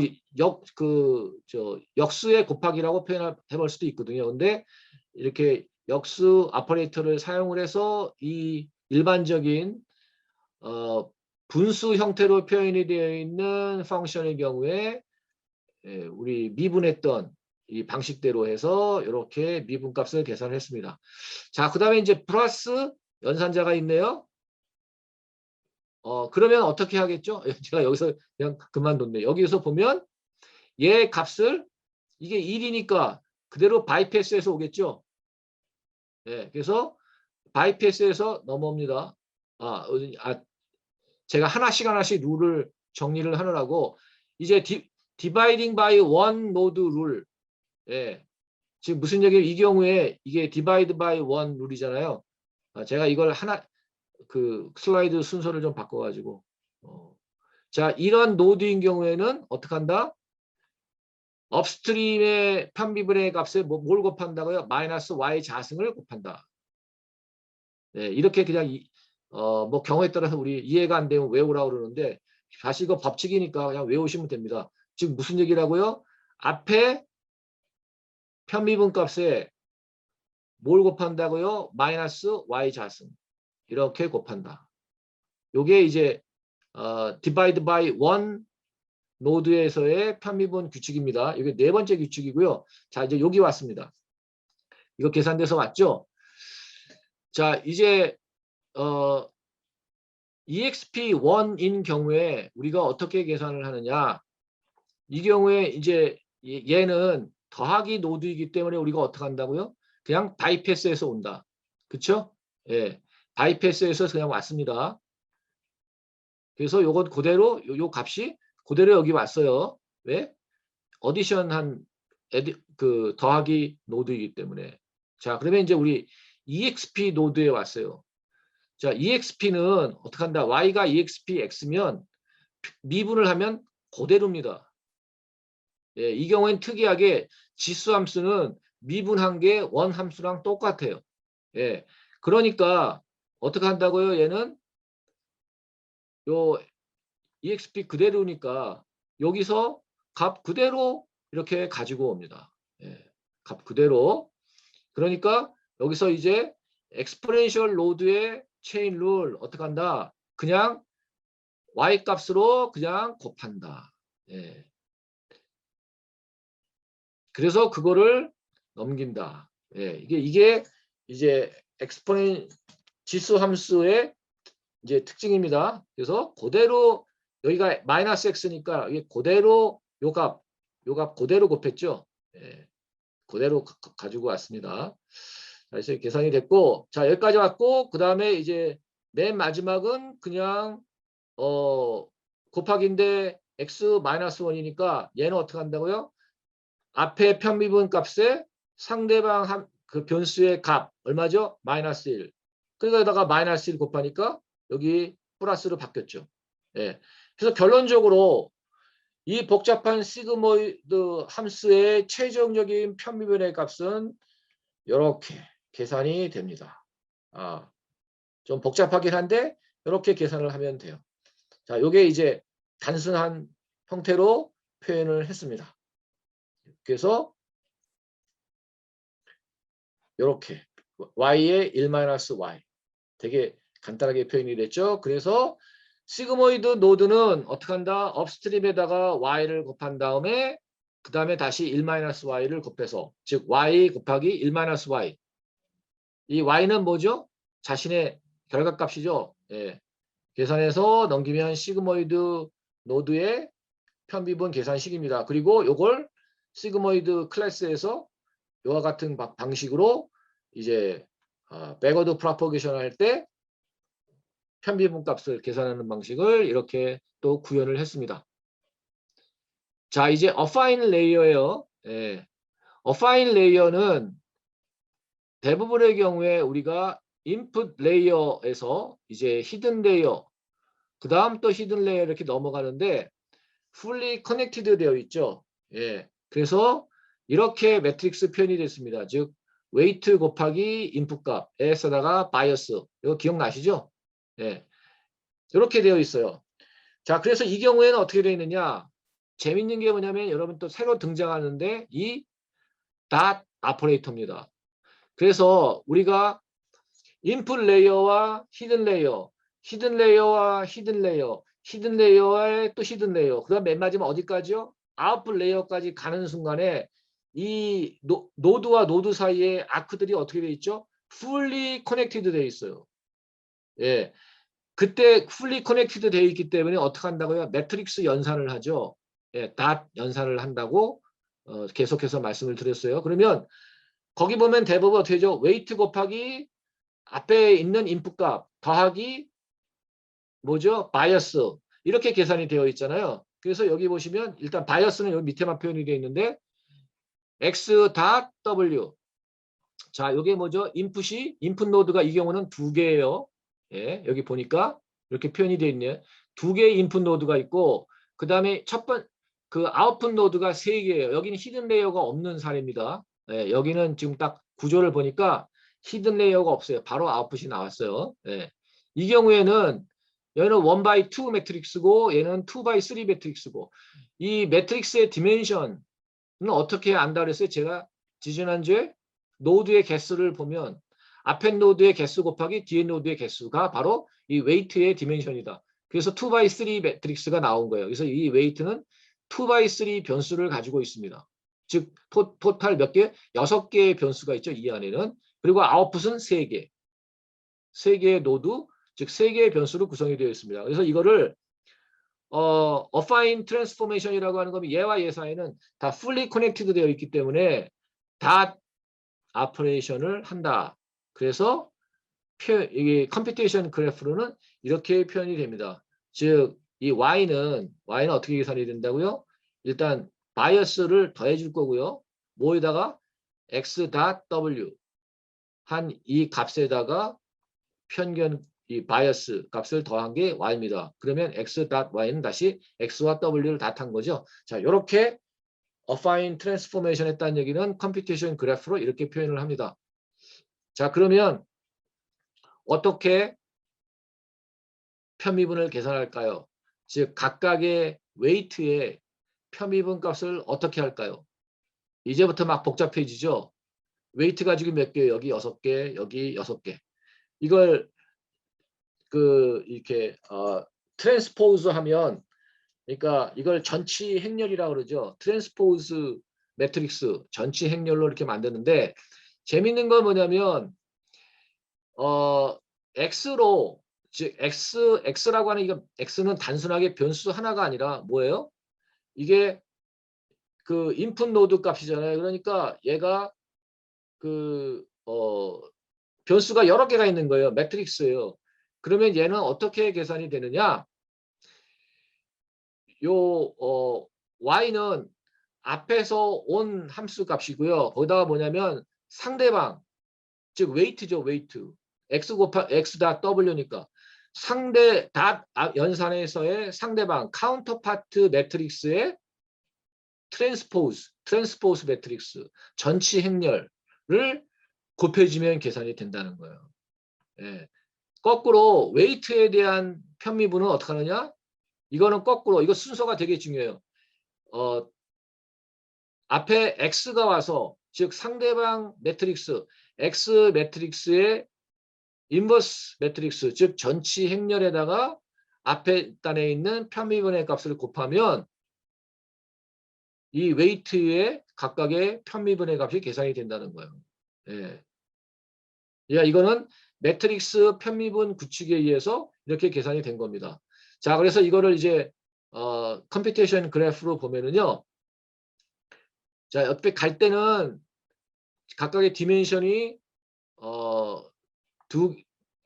역수의 곱하기라고 표현해 볼 수도 있거든요. 근데 이렇게 역수 오퍼레이터를 사용을 해서 이 일반적인 분수 형태로 표현이 되어 있는 펑션의 경우에 우리 미분했던 이 방식대로 해서 이렇게 미분값을 계산했습니다. 자, 그다음에 이제 플러스 연산자가 있네요. 그러면 어떻게 하겠죠? 제가 여기서 그냥 그만뒀네. 여기서 보면 얘 값을 이게 1이니까 그대로 바이패스해서 오겠죠? 네, 그래서 바이패스해서 넘어옵니다. 제가 하나씩 룰을 정리를 하느라고 이제 디바이딩 바이 원 노드 룰. 예. 지금 무슨 얘기예요? 이 경우에 이게 디바이드 바이 원 룰이잖아요. 제가 이걸 그 슬라이드 순서를 좀 바꿔가지고 자, 이런 노드인 경우에는 어떻게 한다? 업스트림의 편미분의 값에 뭘 곱한다고요? 마이너스 y 자승을 곱한다. 네, 이렇게 그냥 뭐 경우에 따라서 우리 이해가 안 되면 외우라고 그러는데 사실 이거 법칙이니까 그냥 외우시면 됩니다. 지금 무슨 얘기라고요? 앞에 편미분 값에 뭘 곱한다고요? 마이너스 y 자승. 이렇게 곱한다. 요게 이제 divide by one 노드에서의 편미분 규칙입니다. 이게 네 번째 규칙이고요. 자, 이제 여기 왔습니다. 이거 계산돼서 왔죠? 자, 이제 EXP1인 경우에 우리가 어떻게 계산을 하느냐? 이 경우에 이제 얘는 더하기 노드이기 때문에 우리가 어떻게 한다고요? 그냥 바이패스에서 온다. 그쵸? 예. 바이패스에서 그냥 왔습니다. 그래서 요건 그대로 요 값이 그대로 여기 왔어요. 왜? 어디션한 그 더하기 노드이기 때문에. 자, 그러면 이제 우리 EXP 노드에 왔어요. 자, EXP는 어떻게 한다? Y가 EXP X면 미분을 하면 그대로입니다. 예, 이 경우엔 특이하게 지수 함수는 미분한 게 원 함수랑 똑같아요. 예, 그러니까 어떻게 한다고요? 얘는 요 EXP 그대로니까 여기서 값 그대로 이렇게 가지고 옵니다. 예, 값 그대로. 그러니까 여기서 이제 엑스포넨셜 로드의 체인 룰 어떻게 한다? 그냥 y 값으로 그냥 곱한다. 예. 그래서 그거를 넘긴다. 예. 이게 이제 엑스포넨 지수 함수의 이제 특징입니다. 그래서 그대로 여기가 마이너스 x니까 이게 그대로 요 값 그대로 곱했죠. 예. 그대로 가지고 왔습니다. 자, 이제 계산이 됐고, 자, 여기까지 왔고, 그 다음에 이제 맨 마지막은 그냥 곱하기인데 x-1이니까 얘는 어떻게 한다고요? 앞에 편미분 값에 상대방 그 변수의 값 얼마죠? 마이너스 1. 그러다가 마이너스 1 곱하니까 여기 플러스로 바뀌었죠. 예. 그래서 결론적으로 이 복잡한 시그모이드 함수의 최종적인 편미분의 값은 이렇게 계산이 됩니다. 좀 복잡하긴 한데 이렇게 계산을 하면 돼요. 자, 이게 이제 단순한 형태로 표현을 했습니다. 그래서 이렇게 y의 1-y. 되게 간단하게 표현이 됐죠. 그래서 시그모이드 노드는 어떻게 한다? 업스트림에다가 y를 곱한 다음에 그 다음에 다시 1-y를 곱해서 즉 y 곱하기 1-y. 이 y는 뭐죠? 자신의 결과값이죠. 예. 계산해서 넘기면 시그모이드 노드의 편비분 계산식입니다. 그리고 이걸 시그모이드 클래스에서 이와 같은 방식으로 이제 백워드 프로포게이션 할 때 편비분 값을 계산하는 방식을 이렇게 또 구현을 했습니다. 자, 이제 어파인 레이어예요. 예. 어파인 레이어는 대부분의 경우에 우리가 인풋 레이어에서 이제 히든 레이어, 그 다음 또 히든 레이어 이렇게 넘어가는데 fully connected 되어 있죠. 예. 그래서 이렇게 매트릭스 표현이 됐습니다. 즉 웨이트 곱하기 인풋 값에서다가 바이어스. 이거 기억나시죠? 예. 이렇게 되어 있어요. 자, 그래서 이 경우에는 어떻게 되어 있느냐? 재밌는 게 뭐냐면 여러분 또 새로 등장하는데 이 닷 오퍼레이터입니다. 그래서 우리가 인풋 레이어와 히든 레이어, 히든 레이어와 히든 레이어, 히든 레이어에 또 히든 레이어, 그 다음 맨 마지막 어디까지요? 아웃풋 레이어까지 가는 순간에 이 노드와 노드 사이에 아크들이 어떻게 되어 있죠? fully connected 되어 있어요. 예. 그때 fully connected 되어 있기 때문에 어떻게 한다고요? 매트릭스 연산을 하죠. 예, 닷 연산을 한다고 계속해서 말씀을 드렸어요. 그러면 거기 보면 대부분 어떻게 되죠? 웨이트 곱하기 앞에 있는 인풋 값 더하기 뭐죠? 바이어스. 이렇게 계산이 되어 있잖아요. 그래서 여기 보시면 일단 바이어스는 여기 밑에만 표현이 되어 있는데 x.w. 자, 이게 뭐죠? 인풋 노드가 이 경우는 두 개예요. 예, 여기 보니까 이렇게 표현이 되어 있네요. 두 개의 인풋 노드가 있고 그다음에 그 아웃풋 노드가 세 개예요. 여기는 히든 레이어가 없는 사례입니다. 예, 여기는 지금 딱 구조를 보니까 히든 레이어가 없어요. 바로 아웃풋이 나왔어요. 예. 이 경우에는 얘는 1x2 매트릭스고 얘는 2x3 매트릭스고 이 매트릭스의 디멘션은 어떻게 안다 그랬어요? 제가 지지난주에 노드의 개수를 보면 앞에 노드의 개수 곱하기 뒤에 노드의 개수가 바로 이 웨이트의 디멘션이다. 그래서 2x3 매트릭스가 나온 거예요. 그래서 이 웨이트는 2x3 변수를 가지고 있습니다. 즉 토탈 몇 개? 6개의 변수가 있죠. 이 안에는. 그리고 아웃풋은 3개. 3개의 노드, 즉 3개의 변수로 구성이 되어 있습니다. 그래서 이거를 어파인 트랜스포메이션이라고 하는 거면 얘와 얘 사이는 다 fully connected 되어 있기 때문에 다 오퍼레이션을 한다. 그래서 이게 컴퓨테이션 그래프로는 이렇게 표현이 됩니다. 즉 이 y는 어떻게 계산이 된다고요? 일단 바이어스를 더해 줄 거고요. 뭐에다가 x.w 한 이 값에다가 편견 이 바이어스 값을 더한 게 y입니다. 그러면 x.y는 다시 x와 w를 다 탄 거죠. 자, 이렇게 어파인 트랜스포메이션 했다는 얘기는 컴퓨테이션 그래프로 이렇게 표현을 합니다. 자, 그러면 어떻게 편미분을 계산할까요? 즉 각각의 웨이트의 편미분 값을 어떻게 할까요? 이제부터 막 복잡해지죠. 웨이트가 지금 몇 개예요? 여기 6개, 여기 6개. 이걸 이렇게 트랜스포즈 하면 그러니까 이걸 전치 행렬이라고 그러죠. 트랜스포즈 매트릭스 전치 행렬로 이렇게 만드는데 재밌는 건 뭐냐면 x로 즉 x라고 하는 이거 x는 단순하게 변수 하나가 아니라 뭐예요? 이게 그 인풋 노드 값이잖아요. 그러니까 얘가 변수가 여러 개가 있는 거예요. 매트릭스예요. 그러면 얘는 어떻게 계산이 되느냐? y는 앞에서 온 함수 값이고요. 거기다가 뭐냐면 상대방 즉 웨이트죠. 웨이트. x.w니까 상대 닷 연산에서의 상대방 카운터파트 매트릭스의 트랜스포즈 매트릭스 전치 행렬을 곱해주면 계산이 된다는 거예요. 예. 거꾸로 웨이트에 대한 편미분은 어떻게 하느냐? 이거는 거꾸로 이거 순서가 되게 중요해요. 앞에 x가 와서 즉 상대방 매트릭스 X 매트릭스의 인버스 매트릭스, 즉 전치 행렬에다가 앞에 단에 있는 편미분의 값을 곱하면 이 웨이트의 각각의 편미분의 값이 계산이 된다는 거예요. 예. 야, 이거는 매트릭스 편미분 구축에 의해서 이렇게 계산이 된 겁니다. 자, 그래서 이거를 이제 컴퓨테이션 그래프로 보면은요. 자, 옆에 갈 때는 각각의 디멘션이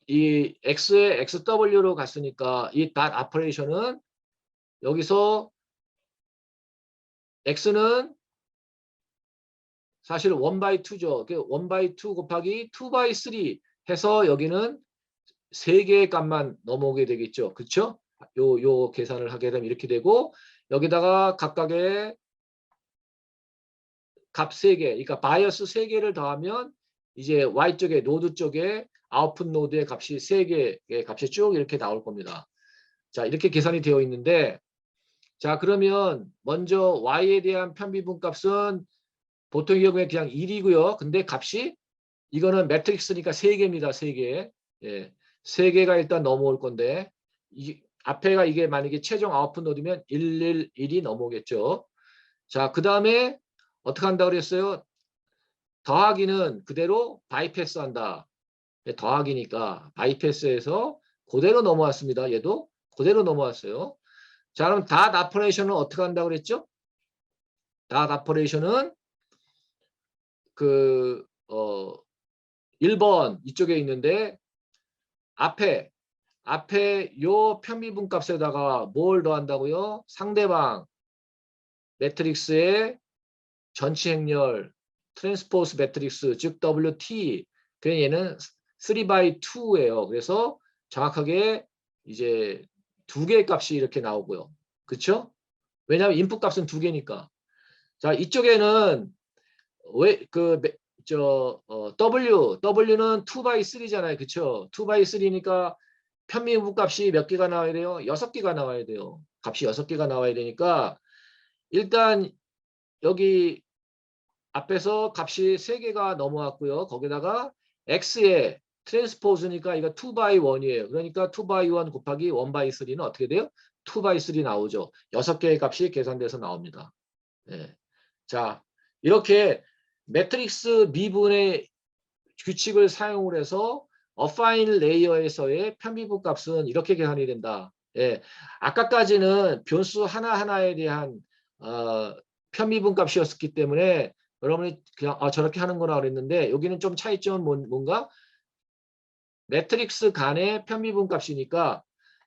이 x의 xw로 갔으니까 이 닷 오퍼레이션은 여기서 x는 사실 1/2죠. 1/2 곱하기 2/3 해서 여기는 3개의 값만 넘어오게 되겠죠. 그렇죠? 요 계산을 하게 되면 이렇게 되고 여기다가 각각의 값 3개, 그러니까 바이어스 3개를 더하면 이제 Y쪽에 노드 쪽에 아웃풋 노드의 값이 3개의 값이 쭉 이렇게 나올 겁니다. 자, 이렇게 계산이 되어 있는데 자, 그러면 먼저 Y에 대한 편미분 값은 보통의 경우에 그냥 1이고요. 근데 값이 이거는 매트릭스니까 3개입니다. 3개. 예. 3개가 일단 넘어올 건데 앞에가 이게 만약에 최종 아웃풋 노드면 111이 넘어오겠죠. 자, 그 다음에 어떻게 한다고 그랬어요? 더하기는 그대로 바이패스 한다. 더하기니까 바이패스에서 그대로 넘어왔습니다. 얘도 그대로 넘어왔어요. 자, 그럼 닷 오퍼레이션은 어떻게 한다고 그랬죠? 닷 오퍼레이션은 그 1번 이쪽에 있는데 앞에 요 편미분 값에다가 뭘 더한다고요? 상대방 매트릭스의 전치 행렬 트랜스포스 매트릭스 즉 WT. 그래서 얘는 3/2예요. 그래서 정확하게 이제 2개의 값이 이렇게 나오고요. 그렇죠? 왜냐하면 인풋 값은 2개니까. 자, 이쪽에는 W는 2/3잖아요. 그렇죠? 2/3니까 편미분 값이 몇 개가 나와야 돼요? 6개가 나와야 돼요. 값이 6개가 나와야 되니까 일단 여기 앞에서 값이 3개가 넘어왔고요. 거기다가 x의 트랜스포즈니까 이거 2/1이에요. 그러니까 2/1 곱하기 1/3는 어떻게 돼요? 2/3 나오죠. 6개의 값이 계산돼서 나옵니다. 네. 자, 이렇게 매트릭스 미분의 규칙을 사용을 해서 어파인 레이어에서의 편미분 값은 이렇게 계산이 된다. 예. 아까까지는 변수 하나하나에 대한 편미분 값이었기 때문에 여러분이 그냥 저렇게 하는구나 그랬는데 여기는 좀 차이점은 뭔가 매트릭스 간의 편미분 값이니까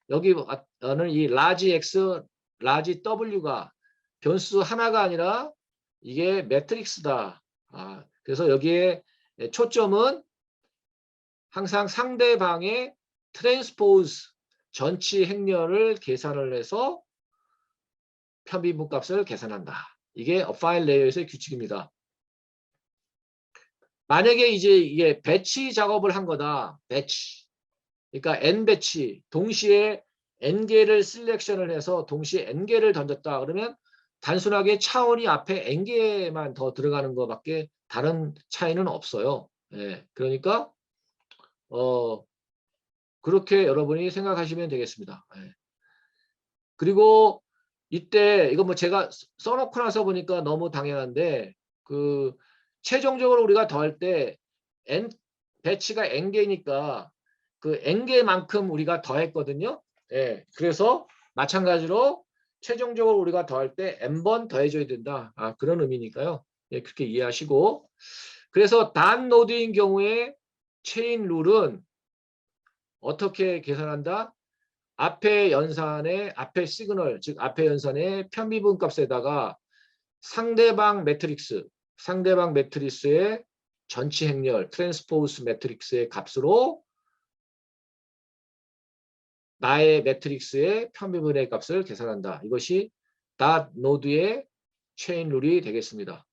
여기는 이 라지 X, 라지 W가 변수 하나가 아니라 이게 매트릭스다. 그래서 여기에 초점은 항상 상대방의 트랜스포즈 전치 행렬을 계산을 해서 편미분 값을 계산한다. 이게 어파인 레이어에서의 규칙입니다. 만약에 이제 이게 배치 작업을 한 거다. 배치. 그러니까 n 배치. 동시에 n개를 셀렉션을 해서 동시에 n개를 던졌다. 그러면 단순하게 차원이 앞에 n개만 더 들어가는 것밖에 다른 차이는 없어요. 예. 그러니까 그렇게 여러분이 생각하시면 되겠습니다. 예. 그리고 이때 이거 뭐 제가 써놓고 나서 보니까 너무 당연한데 그 최종적으로 우리가 더할 때 n 배치가 n개니까 그 n개만큼 우리가 더했거든요. 예. 그래서 마찬가지로 최종적으로 우리가 더할 때 n번 더해줘야 된다. 그런 의미니까요. 예, 그렇게 이해하시고 그래서 단 노드인 경우에 체인 룰은 어떻게 계산한다? 앞에 연산의 앞에 시그널 즉 앞에 연산의 편미분 값에다가 상대방 매트릭스의 전치 행렬 트랜스포스 매트릭스의 값으로 나의 매트릭스의 편미분의 값을 계산한다. 이것이 닷 노드의 체인 룰이 되겠습니다.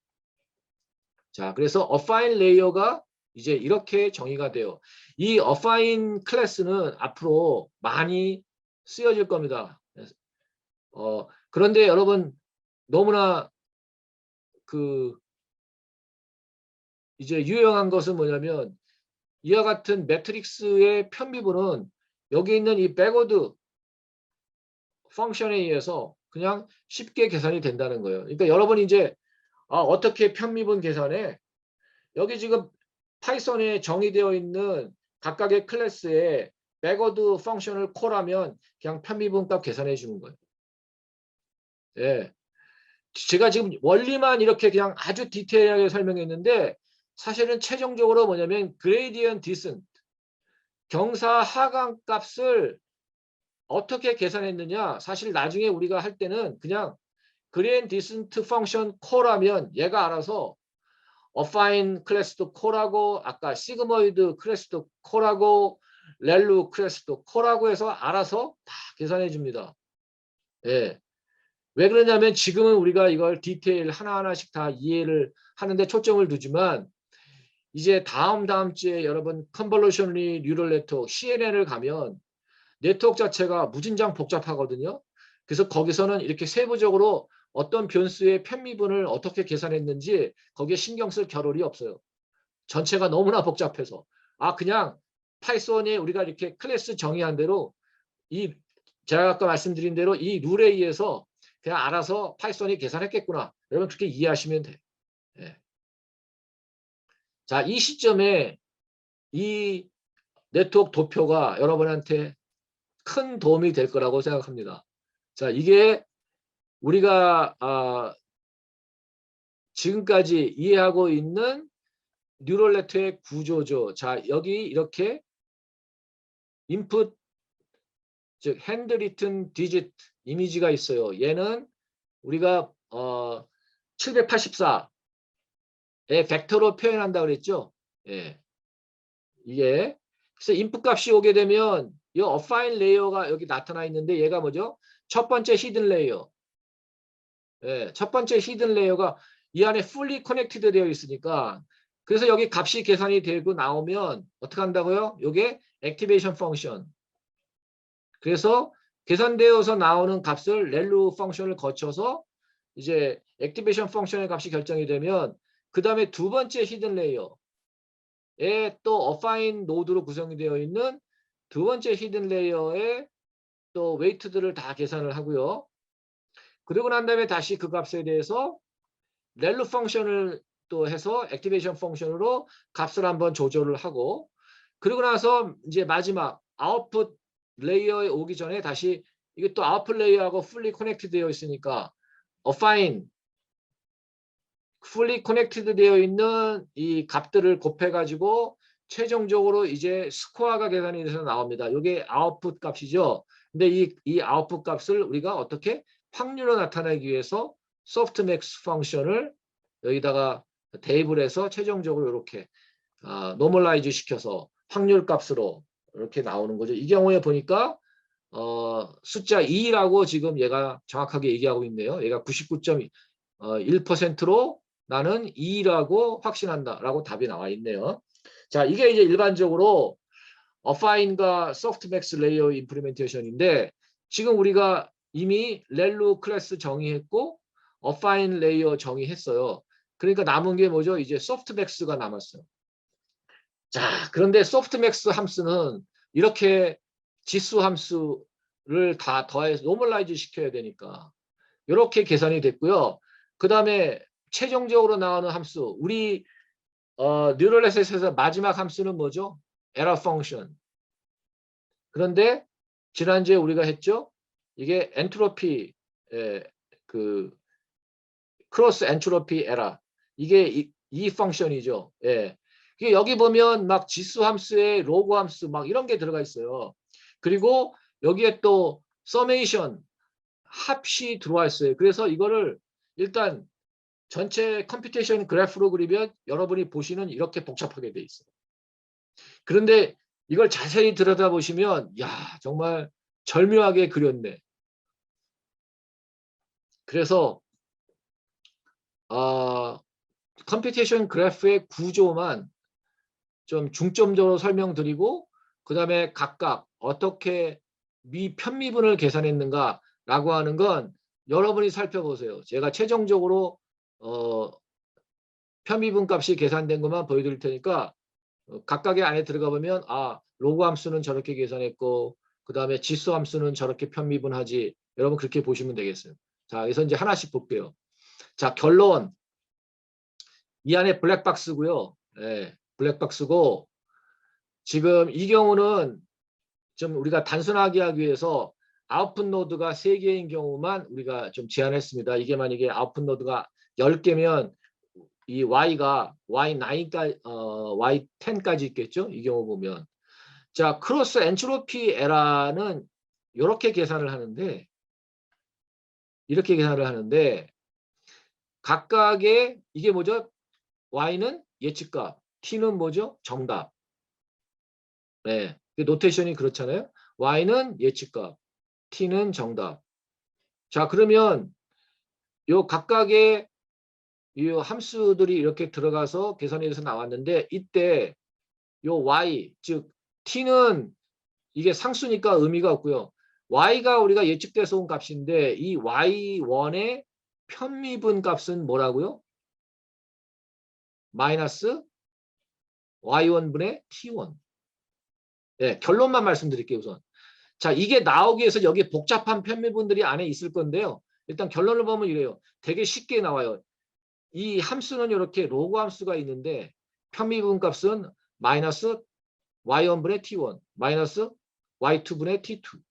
자, 그래서 어파인 레이어가 이제 이렇게 정의가 돼요. 이 어파인 클래스는 앞으로 많이 쓰여질 겁니다. 그런데 여러분 너무나 그 이제 유용한 것은 뭐냐면 이와 같은 매트릭스의 편미분은 여기 있는 이 백워드 펑션에 의해서 그냥 쉽게 계산이 된다는 거예요. 그러니까 여러분이 이제 어떻게 편미분 계산해? 여기 지금 파이썬에 정의되어 있는 각각의 클래스에 백워드 펑션을 콜하면 그냥 편미분 값 계산해 주는 거예요. 예. 제가 지금 원리만 이렇게 그냥 아주 디테일하게 설명했는데 사실은 최종적으로 뭐냐면 그레이디언트 디센트 경사 하강 값을 어떻게 계산했느냐 사실 나중에 우리가 할 때는 그냥 그레이디언트 디센트 펑션 콜하면 얘가 알아서 어파인 클래스도 콜하고 아까 시그모이드 클래스도 콜하고 렐루 클래스도 콜하고 해서 알아서 다 계산해 줍니다. 예. 왜 그러냐면 지금은 우리가 이걸 디테일 하나하나씩 다 이해를 하는데 초점을 두지만 이제 다음 주에 여러분 컨볼루션리 뉴럴 네트워크 CNN을 가면 네트워크 자체가 무진장 복잡하거든요. 그래서 거기서는 이렇게 세부적으로 어떤 변수의 편미분을 어떻게 계산했는지 거기에 신경 쓸 겨를이 없어요. 전체가 너무나 복잡해서. 그냥 파이썬에 우리가 이렇게 클래스 정의한 대로 이 제가 아까 말씀드린 대로 이 룰에 의해서 그냥 알아서 파이썬이 계산했겠구나. 여러분 그렇게 이해하시면 돼요. 예. 자, 이 시점에 이 네트워크 도표가 여러분한테 큰 도움이 될 거라고 생각합니다. 자, 이게 우리가 지금까지 이해하고 있는 뉴럴 네트워크의 구조죠. 자, 여기 이렇게 인풋 즉 핸드 리튼 디짓 이미지가 있어요. 얘는 우리가 784의 벡터로 표현한다 그랬죠. 예. 이게 그래서 인풋 값이 오게 되면 이 어파인 레이어가 여기 나타나 있는데 얘가 뭐죠? 첫 번째 히든 레이어. 예, 첫 번째 히든 레이어가 이 안에 fully connected 되어 있으니까 그래서 여기 값이 계산이 되고 나오면 어떻게 한다고요? 이게 액티베이션 펑션. 그래서 계산되어서 나오는 값을 렐루 펑션을 거쳐서 이제 액티베이션 펑션의 값이 결정이 되면 그 다음에 두 번째 히든 레이어에 또 어파인 노드로 구성이 되어 있는 두 번째 히든 레이어에 또 웨이트들을 다 계산을 하고요. 그리고 난 다음에 다시 그 값에 대해서 렐루 펑션을 또 해서 액티베이션 펑션으로 값을 한번 조절을 하고 그리고 나서 이제 마지막 아웃풋 레이어에 오기 전에 다시 이게 또 아웃풋 레이어하고 풀리 커넥트 되어 있으니까 어파인 풀리 커넥티드 되어 있는 이 값들을 곱해 가지고 최종적으로 이제 스코어가 계산이 돼서 나옵니다. 이게 아웃풋 값이죠. 근데 이 아웃풋 값을 우리가 어떻게 확률로 나타내기 위해서 소프트맥스 펑션을 여기다가 대입을 해서 최종적으로 이렇게 노멀라이즈 시켜서 확률 값으로 이렇게 나오는 거죠. 이 경우에 보니까 숫자 2라고 지금 얘가 정확하게 얘기하고 있네요. 얘가 99.1%로 나는 2라고 확신한다라고 답이 나와 있네요. 자, 이게 이제 일반적으로 어파인과 소프트맥스 레이어 임플리멘테이션인데 지금 우리가 이미 렐루 클래스 정의했고 어파인 레이어 정의했어요. 그러니까 남은 게 뭐죠? 이제 소프트맥스가 남았어요. 자, 그런데 소프트맥스 함수는 이렇게 지수 함수를 다 더해서 노멀라이즈 시켜야 되니까 이렇게 계산이 됐고요. 그 다음에 최종적으로 나오는 함수 우리 뉴럴넷에서 마지막 함수는 뭐죠? 에러 펑션. 그런데 지난주에 우리가 했죠. 이게 엔트로피 그 크로스 엔트로피 에러 이게 이 펑션이죠. 예. 이게 여기 보면 막 지수 함수에 로그 함수 막 이런 게 들어가 있어요. 그리고 여기에 또 서메이션 합이 들어와 있어요. 그래서 이거를 일단 전체 컴퓨테이션 그래프로 그리면 여러분이 보시는 이렇게 복잡하게 돼 있어요. 그런데 이걸 자세히 들여다보시면 야 정말 절묘하게 그렸네. 그래서 컴퓨테이션 그래프의 구조만 좀 중점적으로 설명드리고 그 다음에 각각 어떻게 편미분을 계산했는가라고 하는 건 여러분이 살펴보세요. 제가 최종적으로 편미분 값이 계산된 것만 보여드릴 테니까 각각의 안에 들어가 보면 로그 함수는 저렇게 계산했고 그 다음에 지수 함수는 저렇게 편미분하지. 여러분 그렇게 보시면 되겠어요. 자, 그래서 이제 하나씩 볼게요. 자, 결론. 이 안에 블랙박스고요. 네, 블랙박스고 지금 이 경우는 좀 우리가 단순하게 하기 위해서 아웃풋 노드가 3개인 경우만 우리가 좀 제한했습니다. 이게 만약에 아웃풋 노드가 10개면 이 y가 y9까지 y10까지 있겠죠. 이 경우 보면 자 크로스 엔트로피 에러는 이렇게 계산을 하는데 각각의 이게 뭐죠? y는 예측값, t는 뭐죠? 정답. 네, 노테이션이 그렇잖아요. y는 예측값, t는 정답. 자 그러면 요 각각의 이 함수들이 이렇게 들어가서 계산이 돼서 나왔는데 이때 요 y 즉 t는 이게 상수니까 의미가 없고요. y가 우리가 예측돼서 온 값인데 이 y1의 편미분 값은 뭐라고요? 마이너스 y1분의 t1. 네, 결론만 말씀드릴게요 우선. 자 이게 나오기 위해서 여기 복잡한 편미분들이 안에 있을 건데요. 일단 결론을 보면 이래요. 되게 쉽게 나와요. 이 함수는 이렇게 로그 함수가 있는데 편미분 값은 마이너스 y1분의 t1 마이너스 y2분의 t2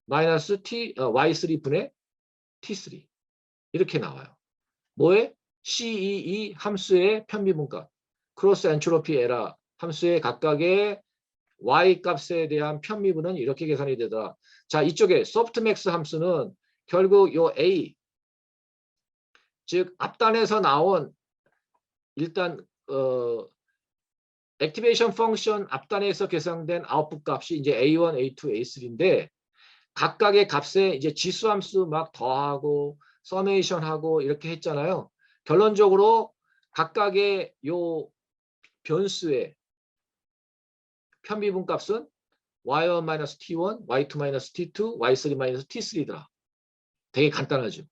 마이너스 y3분의 t3 이렇게 나와요. 뭐에? CEE 함수의 편미분값 크로스 엔트로피 에러 함수의 각각의 y 값에 대한 편미분은 이렇게 계산이 되더라. 자 이쪽에 소프트맥스 함수는 결국 요 A 즉 앞단에서 나온 일단 액티베이션 펑션 앞단에서 계산된 아웃풋 값이 이제 A1, A2, A3인데 각각의 값에 이제 지수함수 막 더하고 서메이션하고 이렇게 했잖아요. 결론적으로 각각의 요 변수의 편미분 값은 y1-t1, y2-t2, y3-t3더라. 되게 간단하죠.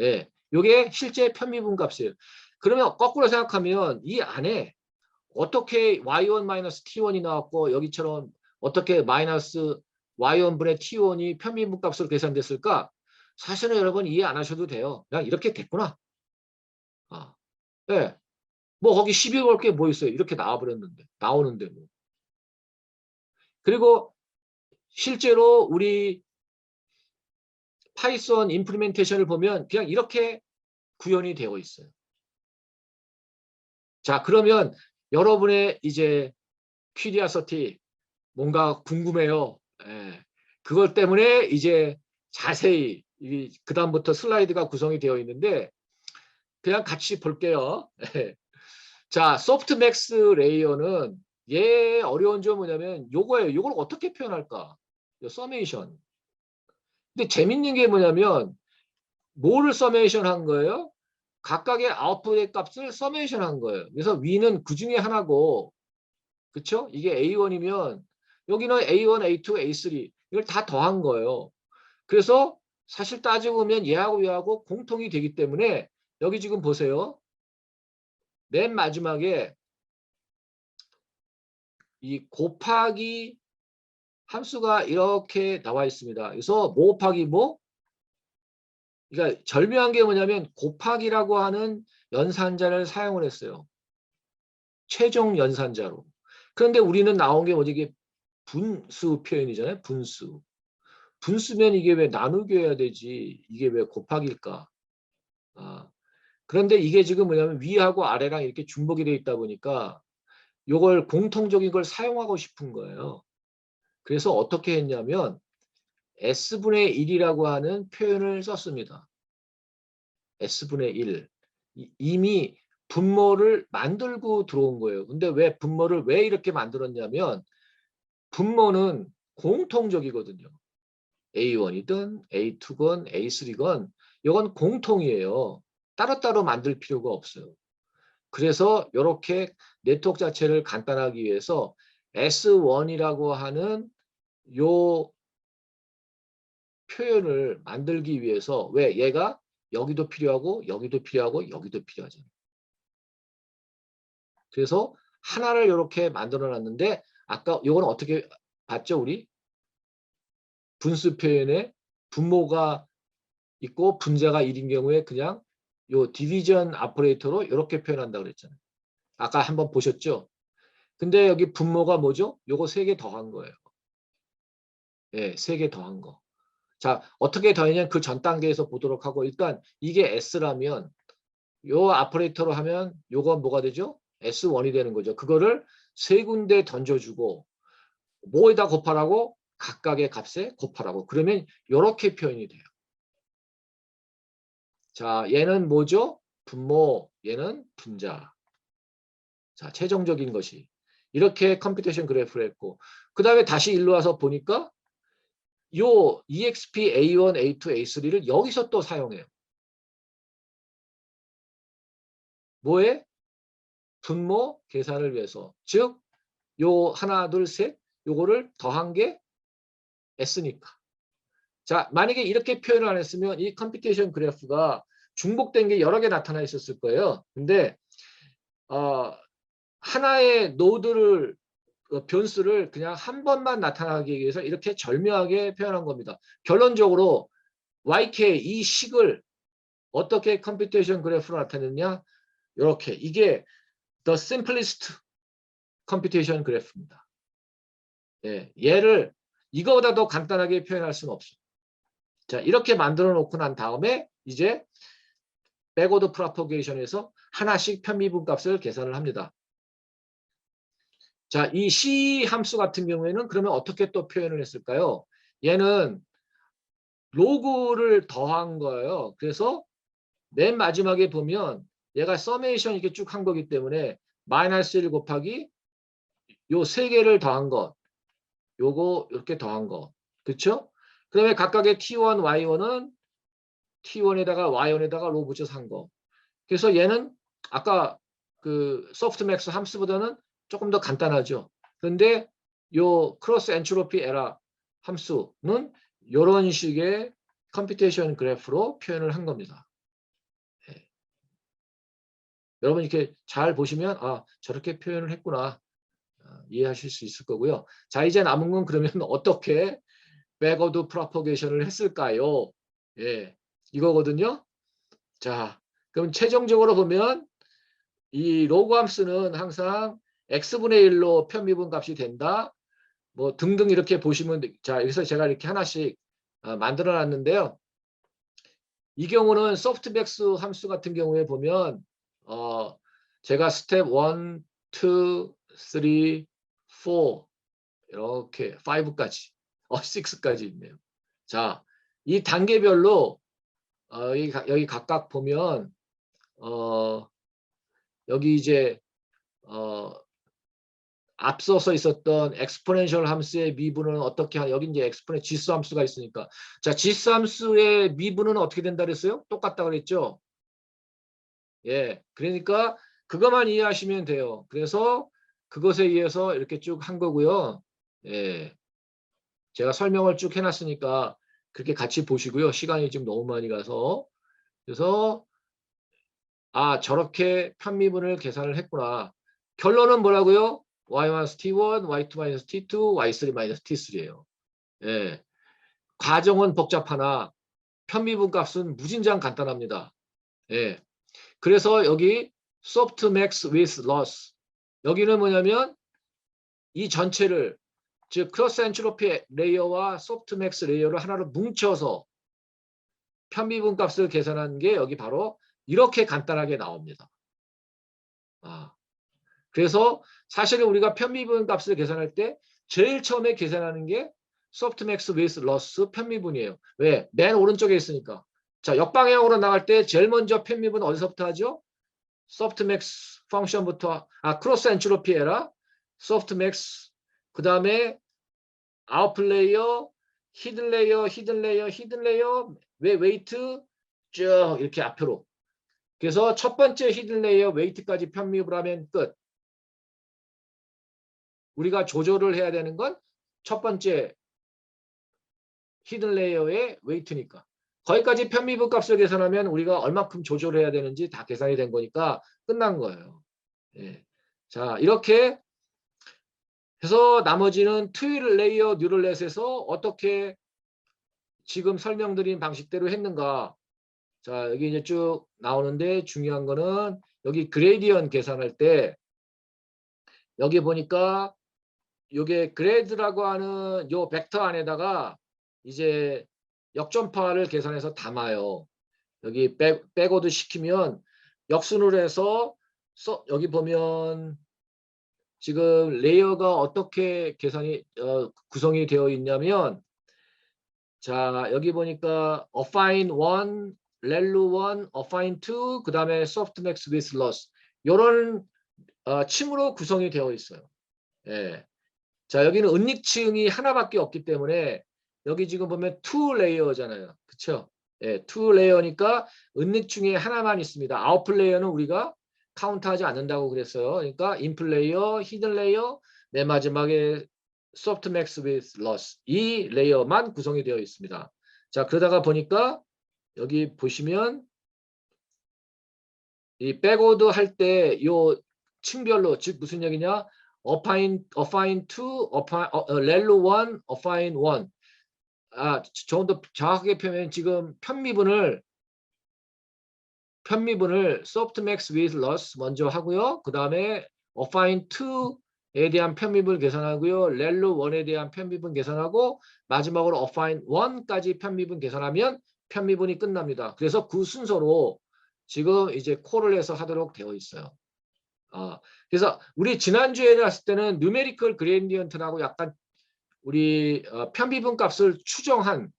예, 요게 실제 편미분 값이에요. 그러면 거꾸로 생각하면 이 안에 어떻게 y1-t1이 나왔고 여기처럼 어떻게 마이너스 y1분의 t1이 편미분 값으로 계산됐을까? 사실은 여러분 이해 안 하셔도 돼요. 그냥 이렇게 됐구나. 네. 뭐 거기 12월 게 뭐 있어요. 이렇게 나오는데 뭐. 그리고 실제로 우리 파이썬 임플리멘테이션을 보면 그냥 이렇게 구현이 되어 있어요. 자 그러면 여러분의 이제 큐리아서티 뭔가 궁금해요. 예. 그것 때문에 이제 자세히 그 다음부터 슬라이드가 구성이 되어 있는데 그냥 같이 볼게요. 자 소프트맥스 레이어는 얘 어려운 점 뭐냐면 요거예요. 요걸 어떻게 표현할까? 서메이션. 근데 재밌는 게 뭐냐면 뭐를 서메이션 한 거예요? 각각의 아웃풋의 값을 서메이션 한 거예요. 그래서 위는 그 중에 하나고 그쵸? 이게 A1이면 여기는 A1, A2, A3 이걸 다 더한 거예요. 그래서 사실 따지고 보면 얘하고 얘하고 공통이 되기 때문에 여기 지금 보세요. 맨 마지막에 이 곱하기 함수가 이렇게 나와 있습니다. 그래서 뭐 곱하기 뭐? 그러니까 절묘한 게 뭐냐면 곱하기라고 하는 연산자를 사용을 했어요. 최종 연산자로. 그런데 우리는 나온 게 뭐지? 이게 분수 표현이잖아요. 분수. 분수면 이게 왜 나누기 해야 되지? 이게 왜 곱하기일까? 그런데 이게 지금 뭐냐면 위하고 아래랑 이렇게 중복이 되어 있다 보니까 이걸 공통적인 걸 사용하고 싶은 거예요. 그래서 어떻게 했냐면 S분의 1이라고 하는 표현을 썼습니다. S분의 1. 이미 분모를 만들고 들어온 거예요. 근데 왜 분모를 왜 이렇게 만들었냐면 분모는 공통적이거든요. A1이든 A2건 A3건 이건 공통이에요. 따로따로 만들 필요가 없어요. 그래서 이렇게 네트워크 자체를 간단하기 위해서 S1이라고 하는 요 표현을 만들기 위해서 왜 얘가 여기도 필요하고 여기도 필요하고 여기도 필요하잖아요. 그래서 하나를 이렇게 만들어 놨는데 아까 요거는 어떻게 봤죠? 우리 분수 표현에 분모가 있고 분자가 1인 경우에 그냥 요 디비전 오퍼레이터로 이렇게 표현한다고 그랬잖아요. 아까 한번 보셨죠? 근데 여기 분모가 뭐죠? 요거 3개 더한 거예요. 예, 3개 더한 거. 자, 어떻게 더했냐면 그 전 단계에서 보도록 하고 일단 이게 S라면 요 오퍼레이터로 하면 요거 뭐가 되죠? S1이 되는 거죠. 그거를 3군데 던져주고 뭐에다 곱하라고? 각각의 값에 곱하라고. 그러면 이렇게 표현이 돼요. 자, 얘는 뭐죠? 분모, 얘는 분자. 자, 최종적인 것이. 이렇게 컴퓨테이션 그래프를 했고 그 다음에 다시 일로 와서 보니까 요 EXP A1, A2, A3를 여기서 또 사용해요. 뭐에? 분모 계산을 위해서. 즉, 요 하나, 둘, 셋 요거를 더한 게 S니까. 자, 만약에 이렇게 표현을 안 했으면 이 컴퓨테이션 그래프가 중복된 게 여러 개 나타나 있었을 거예요. 근데 하나의 노드를 변수를 그냥 한 번만 나타나기 위해서 이렇게 절묘하게 표현한 겁니다. 결론적으로 YK 이 식을 어떻게 컴퓨테이션 그래프로 나타냈냐? 이렇게 이게 the simplest 컴퓨테이션 그래프입니다. 예, 얘를 이거보다 더 간단하게 표현할 수는 없어요. 자, 이렇게 만들어 놓고 난 다음에 이제 백워드 프로포게이션에서 하나씩 편미분 값을 계산을 합니다. 자, 이 C 함수 같은 경우에는 그러면 어떻게 또 표현을 했을까요? 얘는 로그를 더한 거예요. 그래서 맨 마지막에 보면 얘가 서메이션 이렇게 쭉 한 거기 때문에 마이너스 1 곱하기 요 3개를 더한 것. 요거 이렇게 더한 거. 그렇죠? 그다음에 각각의 T1, Y1은 T1에다가 Y1에다가 로 붙여서 한 거. 그래서 얘는 아까 그 소프트맥스 함수보다는 조금 더 간단하죠. 그런데 요 크로스 엔트로피 에러 함수는 이런 식의 컴퓨테이션 그래프로 표현을 한 겁니다. 네. 여러분 이렇게 잘 보시면 아 저렇게 표현을 했구나 이해하실 수 있을 거고요. 자 이제 남은 건 그러면 어떻게 백워드 프로포게이션을 했을까요? 예, 이거거든요. 자 그럼 최종적으로 보면 이 로그 함수는 항상 x분의 1로 편미분 값이 된다. 뭐 등등 이렇게 보시면 자 여기서 제가 이렇게 하나씩 만들어 놨는데요. 이 경우는 소프트맥스 함수 같은 경우에 보면 제가 스텝 1, 2, 3, 4 이렇게 5까지 6까지 있네요. 자, 이 단계별로 여기 각각 보면 여기 이제 앞서서 있었던 엑스포넨셜 함수의 미분은 어떻게 여기 이제 엑스포넨 지수 함수가 있으니까 자 지수 함수의 미분은 어떻게 된다 그랬어요? 똑같다 그랬죠? 예, 그러니까 그것만 이해하시면 돼요. 그래서 그것에 의해서 이렇게 쭉 한 거고요. 예, 제가 설명을 쭉 해놨으니까 그렇게 같이 보시고요. 시간이 지금 너무 많이 가서 그래서 아 저렇게 편미분을 계산을 했구나. 결론은 뭐라고요? y-t1, y2-t2, y3-t3예요. 예. 과정은 복잡하나 편미분 값은 무진장 간단합니다. 예. 그래서 여기 softmax with loss 여기는 뭐냐면 이 전체를 즉 크로스 엔트로피 레이어와 소프트맥스 레이어를 하나로 뭉쳐서 편미분 값을 계산한 게 여기 바로 이렇게 간단하게 나옵니다. 그래서 사실은 우리가 편미분 값을 계산할 때 제일 처음에 계산하는 게 소프트맥스 with loss 편미분이에요. 왜? 맨 오른쪽에 있으니까. 자, 역방향으로 나갈 때 제일 먼저 편미분 어디서부터 하죠? 소프트맥스 펑션부터 크로스 엔트로피 에라 소프트맥스 그 다음에 아웃플레이어 히든 레이어 히든 레이어 히든 레이어 왜 웨이트 쭉 이렇게 앞으로 그래서 첫 번째 히든 레이어 웨이트까지 편미분 하면 끝. 우리가 조절을 해야 되는 건 첫 번째 히든 레이어의 웨이트니까. 거기까지 편미분 값을 계산하면 우리가 얼마큼 조절해야 되는지 다 계산이 된 거니까 끝난 거예요. 예. 자, 이렇게 해서 나머지는 트윌 레이어 뉴럴넷에서 어떻게 지금 설명드린 방식대로 했는가. 자, 여기 이제 쭉 나오는데 중요한 거는 여기 그레디언 계산할 때 여기 보니까 요게 그레드라고 하는 요 벡터 안에다가 이제 역전파를 계산해서 담아요. 여기 백워드 시키면 역순으로 해서 여기 보면 지금 레이어가 어떻게 계산이 구성이 되어 있냐면 자 여기 보니까 affine 1, relu 1, affine 2, 그 다음에 softmax with loss 요런 층으로 구성이 되어 있어요. 예. 자 여기는 은닉층이 하나밖에 없기 때문에 여기 지금 보면 2 레이어잖아요. 그쵸? 예, 2 레이어니까 은닉층에 하나만 있습니다. 아웃 레이어는 우리가 카운트하지 않는다고 그랬어요. 그러니까 인풋 레이어, 히든 레이어, 맨 마지막에 softmax with loss 이 레이어만 구성이 되어 있습니다. 자 그러다가 보니까 여기 보시면 이 백워드 할 때 요 층별로 즉 무슨 얘기냐? affine 2, relu 1, affine 1. 조금 더 정확하게 표현하면 지금 편미분을 softmax with loss 먼저 하고요. 그 다음에 affine 2에 대한 편미분을 계산하고요. relu 1에 대한 편미분 계산하고 마지막으로 affine 1까지 편미분 계산하면 편미분이 끝납니다. 그래서 그 순서로 지금 이제 콜을 해서 하도록 되어 있어요. 그래서 우리 지난주에 했을 때는 누메리컬 그레디언트라고 약간 우리 편미분 값을 추정한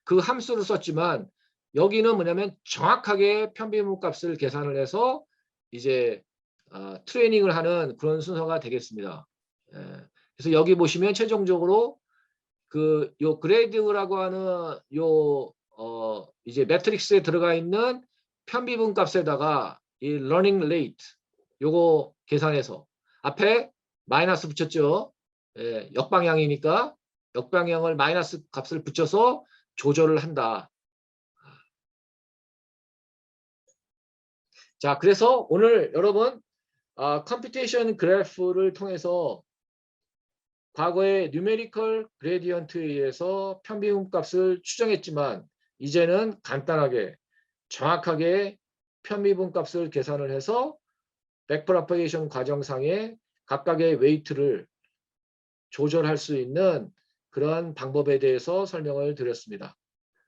그 함수를 썼지만 여기는 뭐냐면 정확하게 편미분 값을 계산을 해서 이제 트레이닝을 하는 그런 순서가 되겠습니다. 예. 그래서 여기 보시면 최종적으로 그 요 그레이드라고 하는 요 이제 매트릭스에 들어가 있는 편미분 값에다가 이 러닝 레이트 요거 계산해서 앞에 마이너스 붙였죠. 예, 역방향이니까 역방향을 마이너스 값을 붙여서 조절을 한다. 자, 그래서 오늘 여러분 컴퓨테이션 그래프를 통해서 과거에 뉴메리컬 그레디언트에 의해서 편미분 값을 추정했지만 이제는 간단하게 정확하게 편미분 값을 계산을 해서 백프로파게이션 과정상의 각각의 웨이트를 조절할 수 있는 그런 방법에 대해서 설명을 드렸습니다.